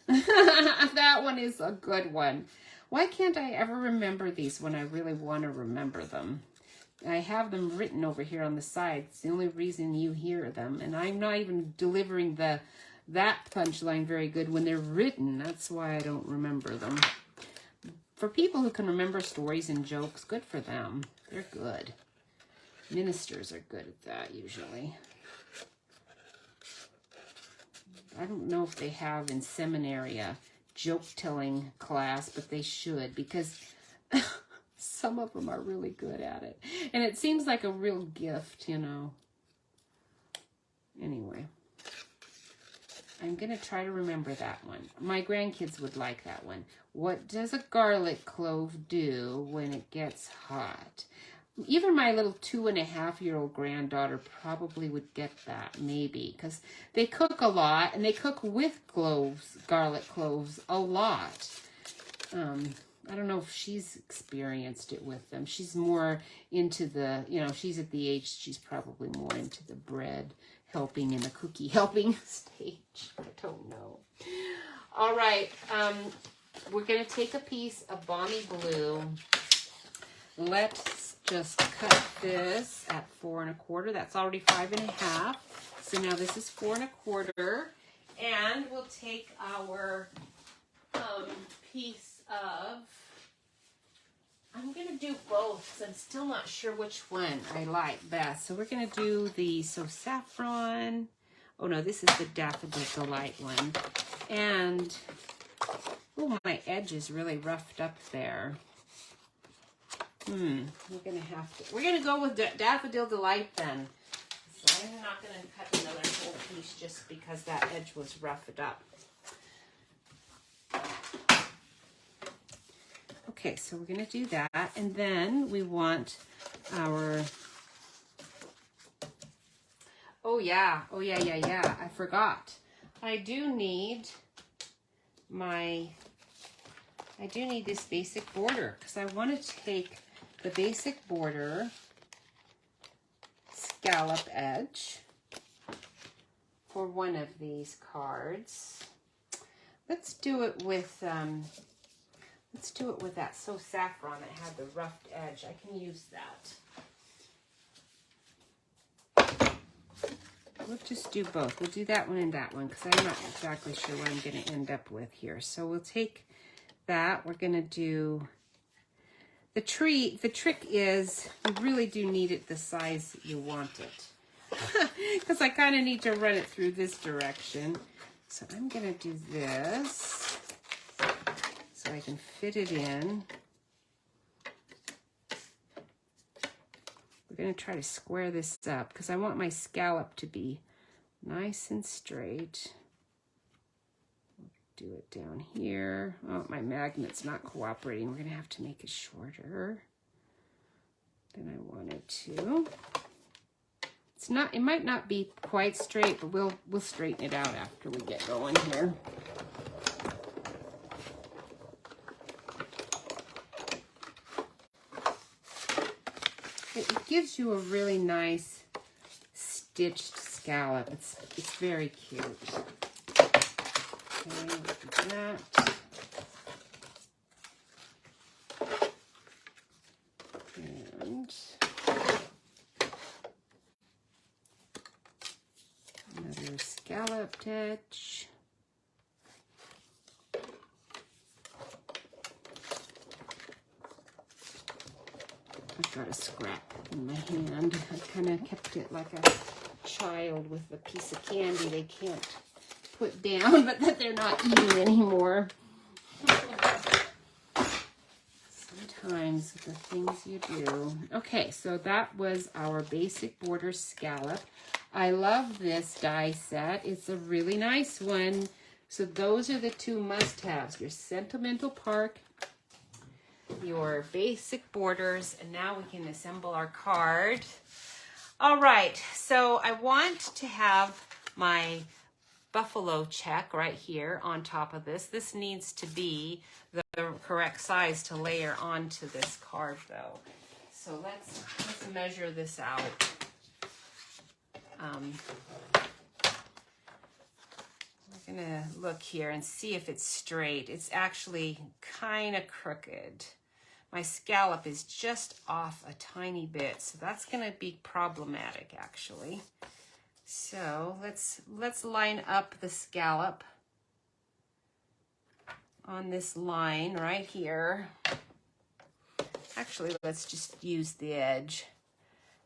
That one is a good one. Why can't I ever remember these when I really want to remember them? I have them written over here on the side. It's the only reason you hear them. And I'm not even delivering that punchline very good when they're written. That's why I don't remember them. For people who can remember stories and jokes, good for them. They're good. Ministers are good at that usually. I don't know if they have in seminary a joke-telling class, but they should, because some of them are really good at it. And it seems like a real gift, you know. Anyway. I'm going to try to remember that one. My grandkids would like that one. What does a garlic clove do when it gets hot? Even my little 2.5-year-old granddaughter probably would get that, maybe, because they cook a lot, and they cook with cloves, garlic cloves, a lot. I don't know if she's experienced it with them. She's more into the, you know, she's at the age, she's probably more into the bread helping and the cookie helping stage. I don't know. All right, we're going to take a piece of balmy blue. Let's just cut this at 4 1/4. That's already 5 1/2. So now this is 4 1/4. And we'll take our piece of, I'm going to do both because I'm still not sure which one I like best. So we're going to do the saffron. Oh no, this is the Daffodil Delight one. And, oh, my edge is really roughed up there. We're gonna go with Daffodil Delight then. So I'm not gonna cut another whole piece just because that edge was roughed up. Okay, so we're gonna do that, and then we want our, oh yeah, I forgot. I do need this basic border, because I want to take the basic border scallop edge for one of these cards. Let's do it with that So Saffron that had the roughed edge. I can use that. We'll just do both. We'll do that one and that one because I'm not exactly sure what I'm going to end up with here. So we'll take that. We're going to do the tree. The trick is you really do need it the size you want it because I kind of need to run it through this direction. So I'm going to do this so I can fit it in. We're going to try to square this up because I want my scallop to be nice and straight. Do it down here. Oh, my magnet's not cooperating. We're going to have to make it shorter than I want it to. It's not, it might not be quite straight, but we'll straighten it out after we get going here. It gives you a really nice stitched scallop. It's very cute. Okay, look at that. And another scalloped edge. I've got a scrap in my hand. I kind of kept it like a child with a piece of candy they can't put down, but that they're not eating anymore. Sometimes the things you do. Okay, so that was our basic border scallop. I love this die set. It's a really nice one. So those are the two must-haves. Your Sentimental Park, your basic borders, and now we can assemble our card. All right, so I want to have my buffalo check right here on top of this. This needs to be the correct size to layer onto this card though. So let's measure this out. We're gonna look here and see if it's straight. It's actually kind of crooked. My scallop is just off a tiny bit, so that's gonna be problematic actually. So let's line up the scallop on this line right here. Actually, let's just use the edge.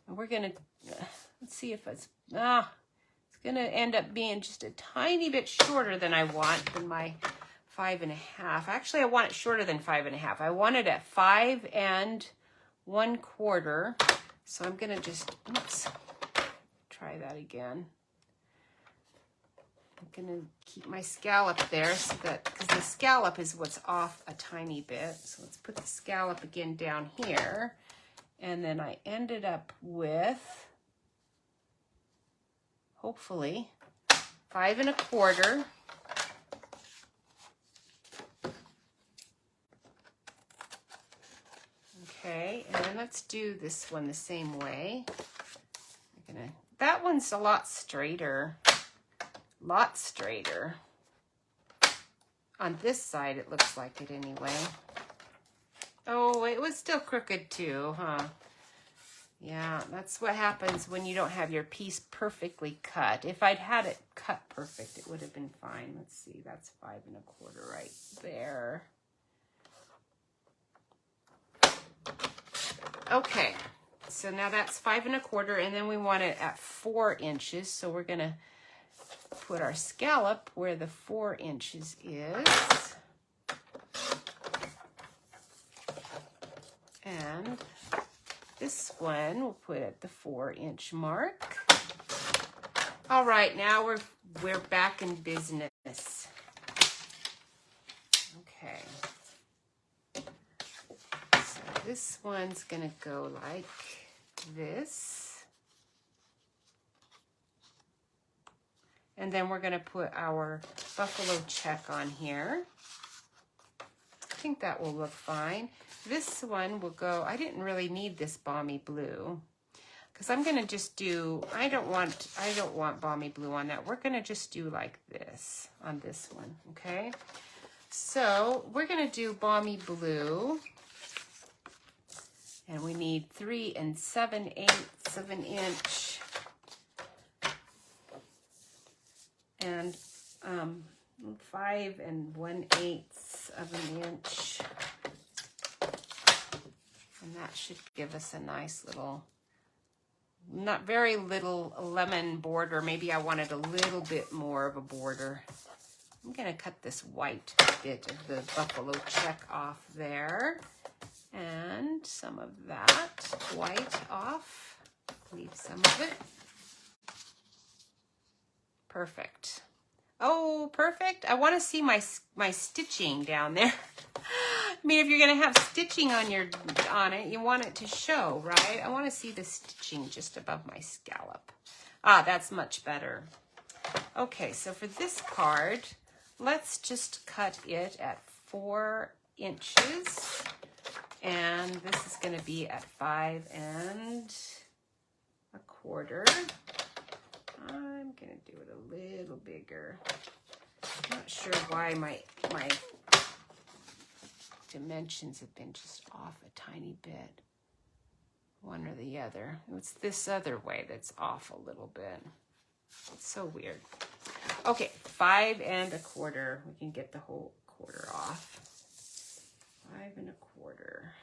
And we're gonna, let's see if it's gonna end up being just a tiny bit shorter than I want than my 5 1/2. Actually, I want it shorter than 5 1/2. I want it at 5 1/4. So I'm gonna just, oops, try that again. I'm gonna keep my scallop there so that, because the scallop is what's off a tiny bit. So let's put the scallop again down here. And then I ended up with, hopefully, 5 1/4. Okay, and then let's do this one the same way. That one's a lot straighter. On this side, it looks like it anyway. Oh, it was still crooked too, huh? Yeah, that's what happens when you don't have your piece perfectly cut. If I'd had it cut perfect, it would have been fine. Let's see, that's 5 1/4 right there. Okay, so now that's 5 1/4, and then we want it at 4 inches. So we're gonna put our scallop where the 4 inches is. And this one we'll put at the 4-inch mark. All right, now we're back in business. Okay. So this one's gonna go like this. And then we're gonna put our buffalo check on here. I think that will look fine. This one will go, I didn't really need this balmy blue because I'm gonna just do, I don't want balmy blue on that. We're gonna just do like this on this one, okay? So we're gonna do balmy blue, and we need 3 7/8 of an inch, and 5 1/8 of an inch, and that should give us a nice little, not very little lemon border. Maybe I wanted a little bit more of a border. I'm gonna cut this white bit of the buffalo check off there, and some of that white off. Leave some of it. Perfect. Oh, perfect. I want to see my stitching down there. I mean, if you're going to have stitching on it, you want it to show, right? I want to see the stitching just above my scallop. Ah, that's much better. Okay, so for this card, let's just cut it at 4 inches. And this is going to be at 5 1/4. I'm going to do it a little bigger. I'm not sure why my dimensions have been just off a tiny bit. One or the other. It's this other way that's off a little bit. It's so weird. Okay, 5 1/4. We can get the whole quarter off. 5 1/4.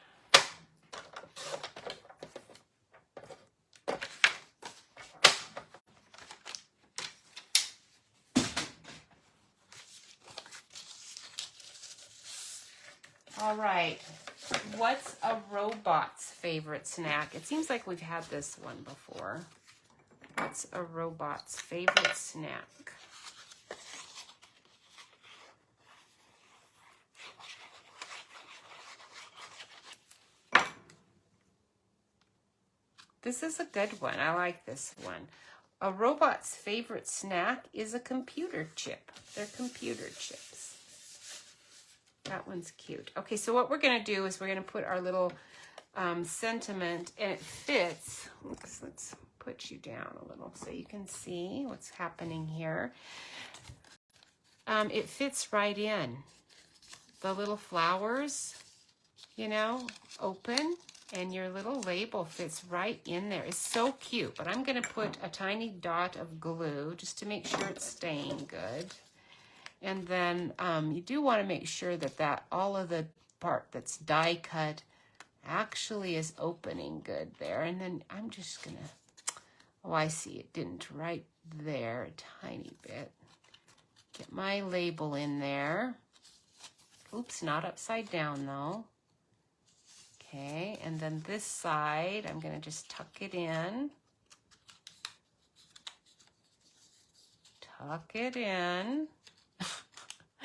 All right, what's a robot's favorite snack? It seems like we've had this one before. What's a robot's favorite snack? This is a good one. I like this one. A robot's favorite snack is a computer chip. They're computer chips. That one's cute. Okay, so what we're going to do is we're going to put our little sentiment, and it fits. Let's put you down a little so you can see what's happening here. It fits right in. The little flowers, you know, open, and your little label fits right in there. It's so cute, but I'm going to put a tiny dot of glue just to make sure it's staying good. And then you do want to make sure that all of the part that's die cut actually is opening good there. And then I'm just going to, oh, I see it didn't right there, a tiny bit. Get my label in there. Oops, not upside down though. Okay, and then this side, I'm going to just tuck it in. Tuck it in.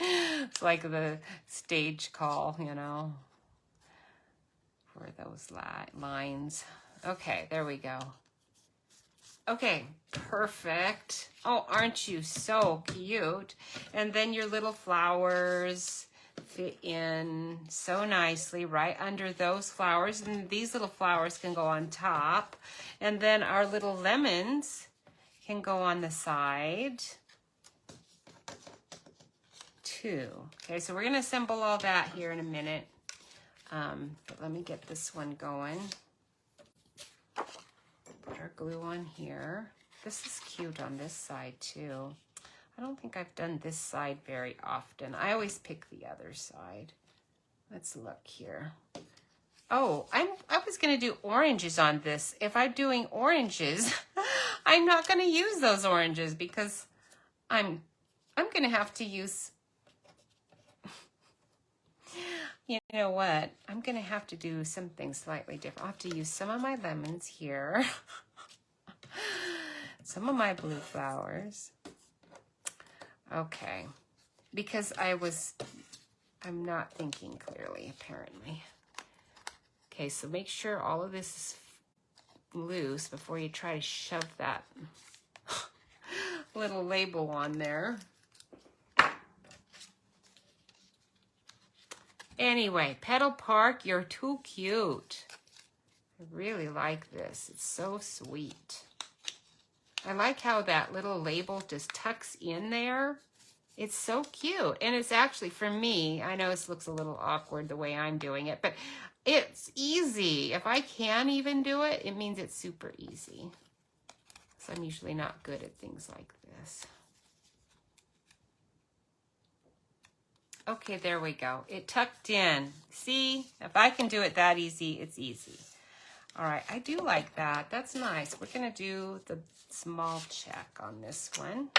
It's like the stage call, you know, for those lines. Okay, there we go. Okay, perfect. Oh, aren't you so cute? And then your little flowers fit in so nicely right under those flowers. And these little flowers can go on top. And then our little lemons can go on the side. Okay, so we're going to assemble all that here in a minute. But let me get this one going. Put our glue on here. This is cute on this side too. I don't think I've done this side very often. I always pick the other side. Let's look here. Oh, I was going to do oranges on this. If I'm doing oranges, I'm not going to use those oranges because I'm gonna have to use, you know what? I'm gonna have to do something slightly different. I'll have to use some of my lemons here, some of my blue flowers. Okay, because I'm not thinking clearly, apparently. Okay, so make sure all of this is loose before you try to shove that little label on there. Anyway, Petal Park, you're too cute. I really like this. It's so sweet. I like how that little label just tucks in there. It's so cute. And it's actually, for me, I know this looks a little awkward the way I'm doing it, but it's easy. If I can even do it, it means it's super easy. So I'm usually not good at things like this. Okay, there we go. It tucked in. See, if I can do it that easy, it's easy. All right, I do like that. That's nice. We're gonna do the small check on this one.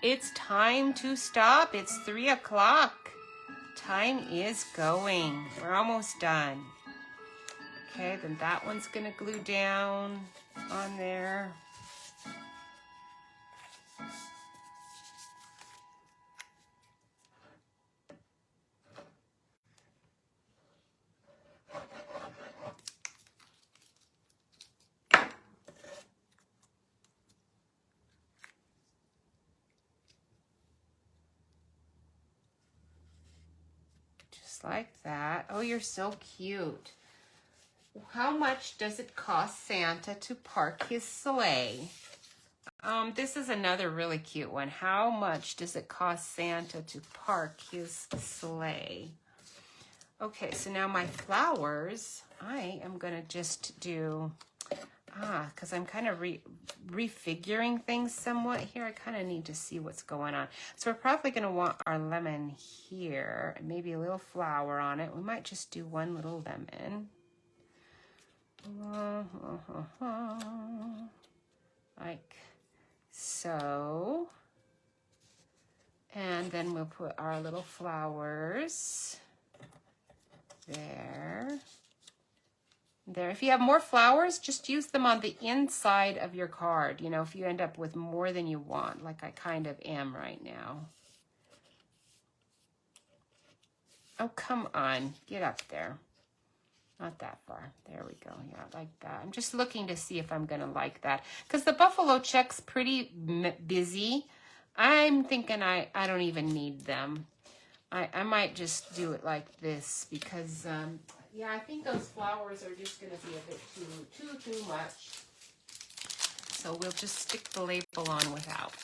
It's time to stop. It's 3 o'clock. Time is going. We're almost done. Okay, then that one's gonna glue down on there. Just like that. Oh, you're so cute. How much does it cost Santa to park his sleigh? This is another really cute one. How much does it cost Santa to park his sleigh? Okay, so now my flowers, I am gonna just do, because I'm kind of refiguring things somewhat here. I kind of need to see what's going on. So we're probably gonna want our lemon here, and maybe a little flower on it. We might just do one little lemon. Like so. And then we'll put our little flowers there. There. If you have more flowers, just use them on the inside of your card. You know, if you end up with more than you want, like I kind of am right now. Oh, come on. Get up there. Not that far. There we go. Yeah, like that. I'm just looking to see if I'm going to like that. Because the buffalo check's pretty busy. I'm thinking I don't even need them. I might just do it like this because, yeah, I think those flowers are just going to be a bit too much. So we'll just stick the label on without.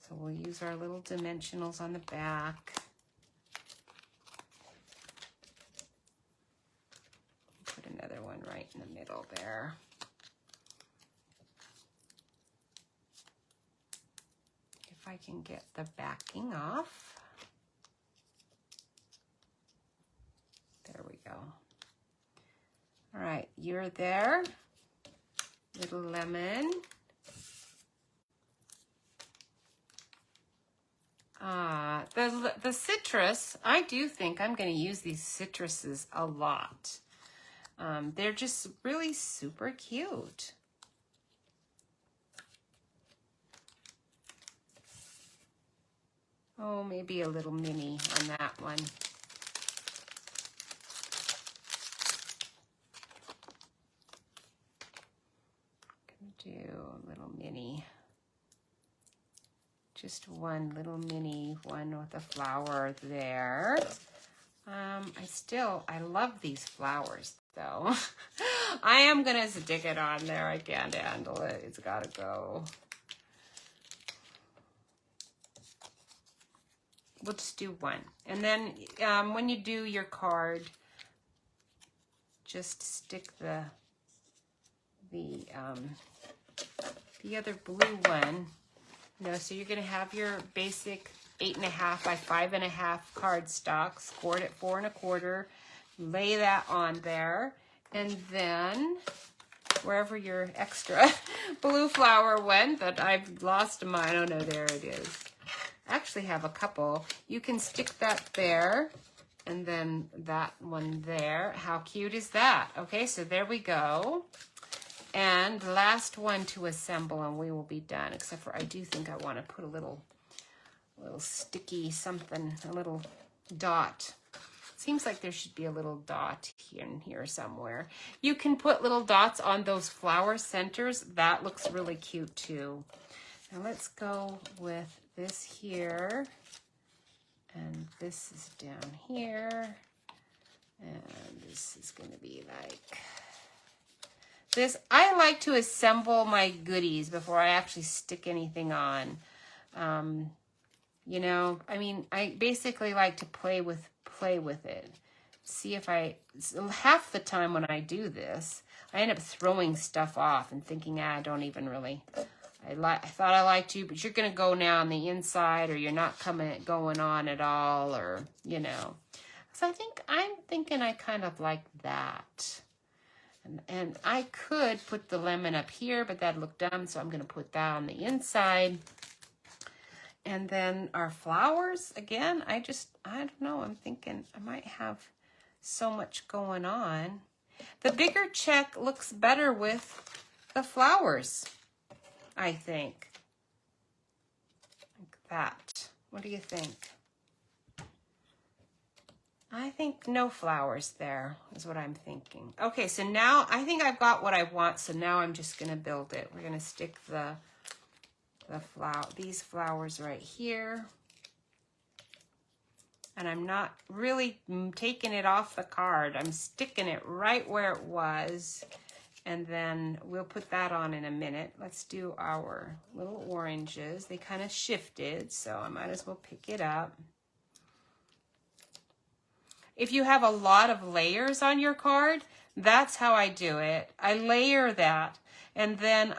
So we'll use our little dimensionals on the back. Put another one right in the middle there. If I can get the backing off. There we go. All right, you're there. Little lemon. The citrus, I do think I'm going to use these citruses a lot. They're just really super cute. Oh, maybe a little mini on that one. Gonna do a little mini. Just one little mini one with a flower there. I love these flowers though. I am gonna stick it on there. I can't handle it. It's gotta go. We'll just do one. And then when you do your card, just stick the the other blue one. So you're going to have your basic 8.5 by 5.5 cardstock, scored at 4 1/4. Lay that on there, and then wherever your extra blue flower went that I've lost mine. Oh no, there it is. I actually have a couple. You can stick that there, and then that one there. How cute is that? Okay, so there we go. And the last one to assemble, and we will be done, except for I do think I want to put a little sticky something, a little dot. Seems like there should be a little dot here somewhere. You can put little dots on those flower centers. That looks really cute too. Now let's go with this here. And this is down here. And this is going to be like this. I like to assemble my goodies before I actually stick anything on. I basically like to play with it. See if half the time when I do this, I end up throwing stuff off and thinking, I don't even really, I thought I liked you, but you're going to go now on the inside, or you're not going on at all, or, So I'm thinking I kind of like that. And I could put the lemon up here, but that'd look dumb, so I'm going to put that on the inside. And then our flowers, again, I don't know, I'm thinking I might have so much going on. The bigger check looks better with the flowers, I think. Like that. What do you think? I think no flowers there is what I'm thinking. Okay, so now I think I've got what I want, so now I'm just going to build it. We're going to stick these flowers right here. And I'm not really taking it off the card. I'm sticking it right where it was. And then we'll put that on in a minute. Let's do our little oranges. They kind of shifted, so I might as well pick it up. If you have a lot of layers on your card, that's how I do it. I layer that. And then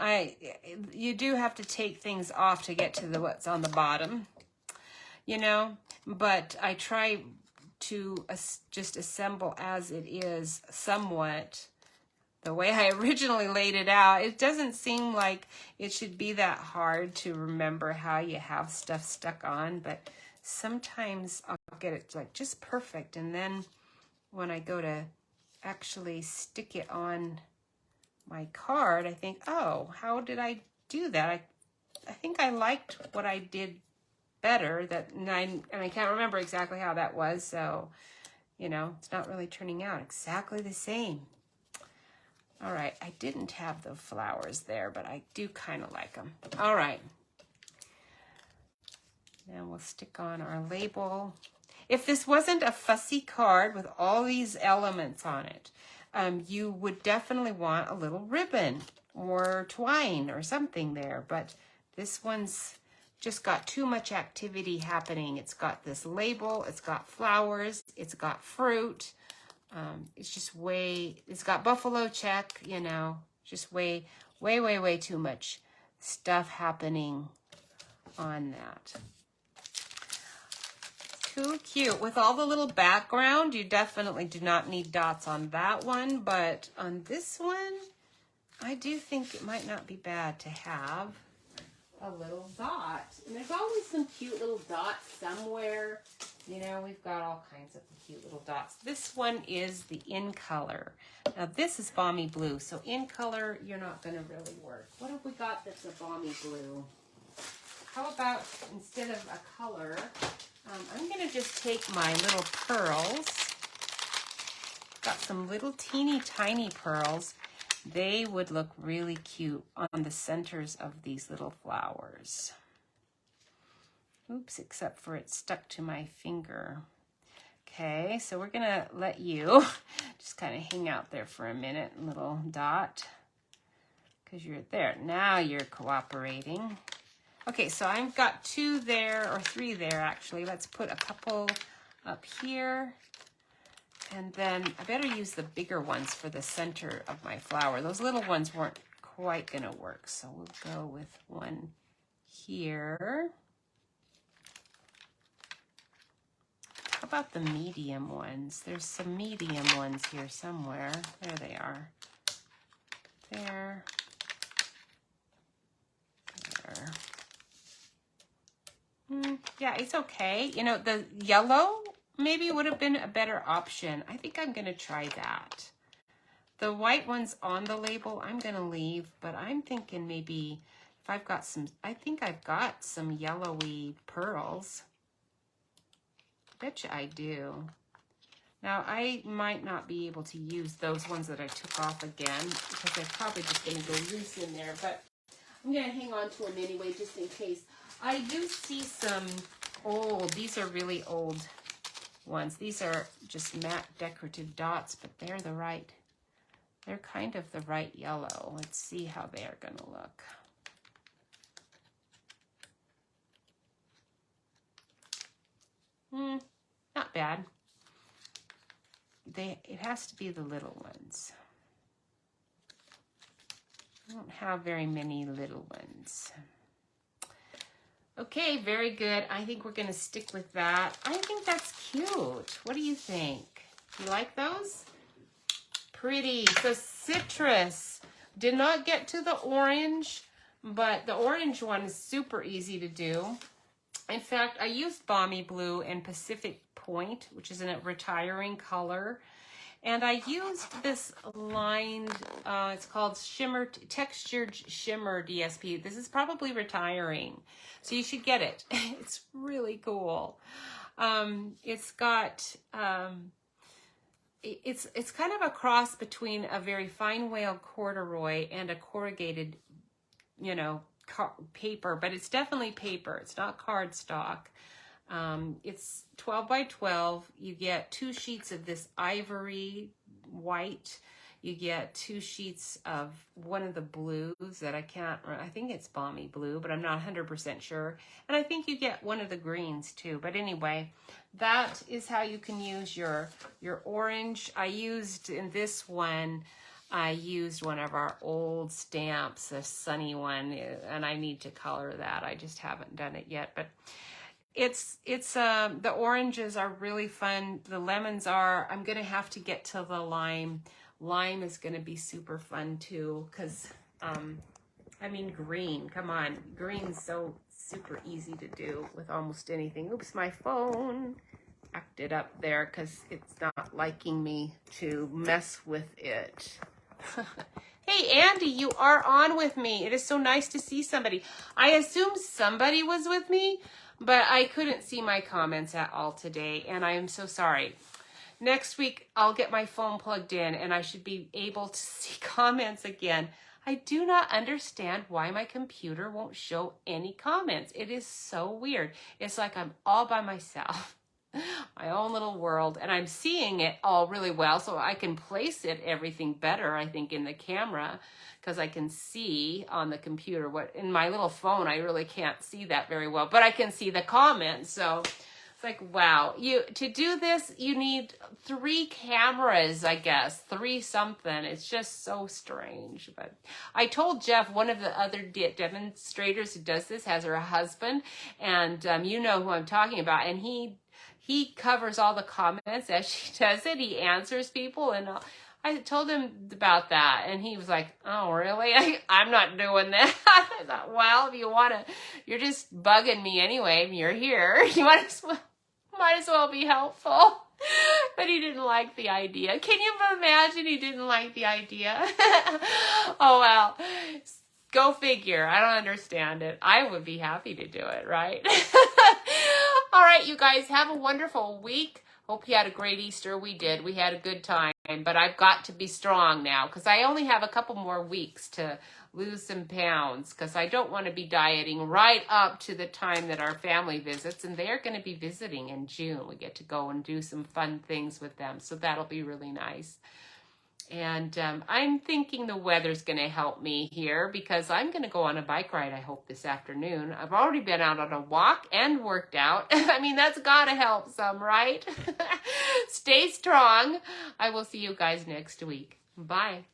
you do have to take things off to get to what's on the bottom, but I try to just assemble as it is somewhat the way I originally laid it out. It doesn't seem like it should be that hard to remember how you have stuff stuck on, but sometimes I'll get it like just perfect. And then when I go to actually stick it on my card, I think, oh, how did I do that? I think I liked what I did better, and I can't remember exactly how that was, so, it's not really turning out exactly the same. All right, I didn't have the flowers there, but I do kind of like them. All right. Now we'll stick on our label. If this wasn't a fussy card with all these elements on it, you would definitely want a little ribbon or twine or something there, but this one's just got too much activity happening. It's got this label, it's got flowers, it's got fruit, it's just it's got buffalo check, just way too much stuff happening on that. Too cute. With all the little background, you definitely do not need dots on that one, but on this one, I do think it might not be bad to have a little dot. And there's always some cute little dots somewhere. We've got all kinds of cute little dots. This one is the In Color. Now this is Balmy Blue, so In Color, you're not going to really work. What have we got that's a Balmy Blue? How about, instead of a color, I'm going to just take my little pearls. Got some little teeny tiny pearls. They would look really cute on the centers of these little flowers. Oops, except for it stuck to my finger. Okay, so we're going to let you just kind of hang out there for a minute, little dot, because you're there. Now you're cooperating. Okay, so I've got 2 there, or 3 there actually. Let's put a couple up here. And then I better use the bigger ones for the center of my flower. Those little ones weren't quite gonna work. So we'll go with one here. How about the medium ones? There's some medium ones here somewhere. There they are. There. There. Yeah, it's okay. You know, the yellow maybe would have been a better option. I think I'm going to try that. The white ones on the label, I'm going to leave, but I'm thinking maybe if I've got some, I think I've got some yellowy pearls. Betcha I do. Now, I might not be able to use those ones that I took off again because they're probably just going to go loose in there, but I'm going to hang on to them anyway just in case. I do see some old, these are really old ones. These are just matte decorative dots, but they're the right, they're kind of the right yellow. Let's see how they're going to look. Not bad. It has to be the little ones. I don't have very many little ones. Okay, very good. I think we're going to stick with that. I think that's cute. What do you think? You like those? Pretty. So citrus. Did not get to the orange, but the orange one is super easy to do. In fact, I used Balmy Blue and Pacific Point, which is a retiring color. And I used this lined, it's called Textured Shimmer DSP. This is probably retiring, so you should get it. It's really cool. It's got, it's kind of a cross between a very fine whale corduroy and a corrugated, you know, paper, but it's definitely paper. It's not cardstock. It's 12 by 12. You get 2 sheets of this ivory white. You get 2 sheets of one of the blues that I think it's Balmy Blue, but I'm not 100% sure. And I think you get one of the greens too. But anyway, that is how you can use your orange. I used in this one, I used one of our old stamps, a sunny one, and I need to color that. I just haven't done it yet, but the oranges are really fun. The lemons are, I'm going to have to get to the lime. Lime is going to be super fun too, because, I mean, green, come on. Green's so super easy to do with almost anything. Oops, my phone acted up there because it's not liking me to mess with it. Hey, Andy, you are on with me. It is so nice to see somebody. I assume somebody was with me, but I couldn't see my comments at all today, and I am so sorry. Next week, I'll get my phone plugged in, and I should be able to see comments again. I do not understand why my computer won't show any comments. It is so weird. It's like I'm all by myself. My own little world, and I'm seeing it all really well, so I can place everything better, I think, in the camera, because I can see on the computer what in my little phone I really can't see that very well, but I can see the comments. So it's like, wow, to do this you need 3 cameras, I guess, 3 something. It's just so strange. But I told Jeff, one of the other demonstrators who does this has her husband, and you know who I'm talking about, and he covers all the comments as she does it. He answers people, and I told him about that, and he was like, oh, really? I'm not doing that. I thought, well, if you want to, you're just bugging me anyway. You're here. You might as well be helpful. But he didn't like the idea. Can you imagine he didn't like the idea? Oh, well, go figure. I don't understand it. I would be happy to do it, right? All right, you guys, have a wonderful week. Hope you had a great Easter. We did. We had a good time. But I've got to be strong now because I only have a couple more weeks to lose some pounds because I don't want to be dieting right up to the time that our family visits. And they're going to be visiting in June. We get to go and do some fun things with them. So that'll be really nice. And I'm thinking the weather's going to help me here because I'm going to go on a bike ride, I hope, this afternoon. I've already been out on a walk and worked out. I mean, that's got to help some, right? Stay strong. I will see you guys next week. Bye.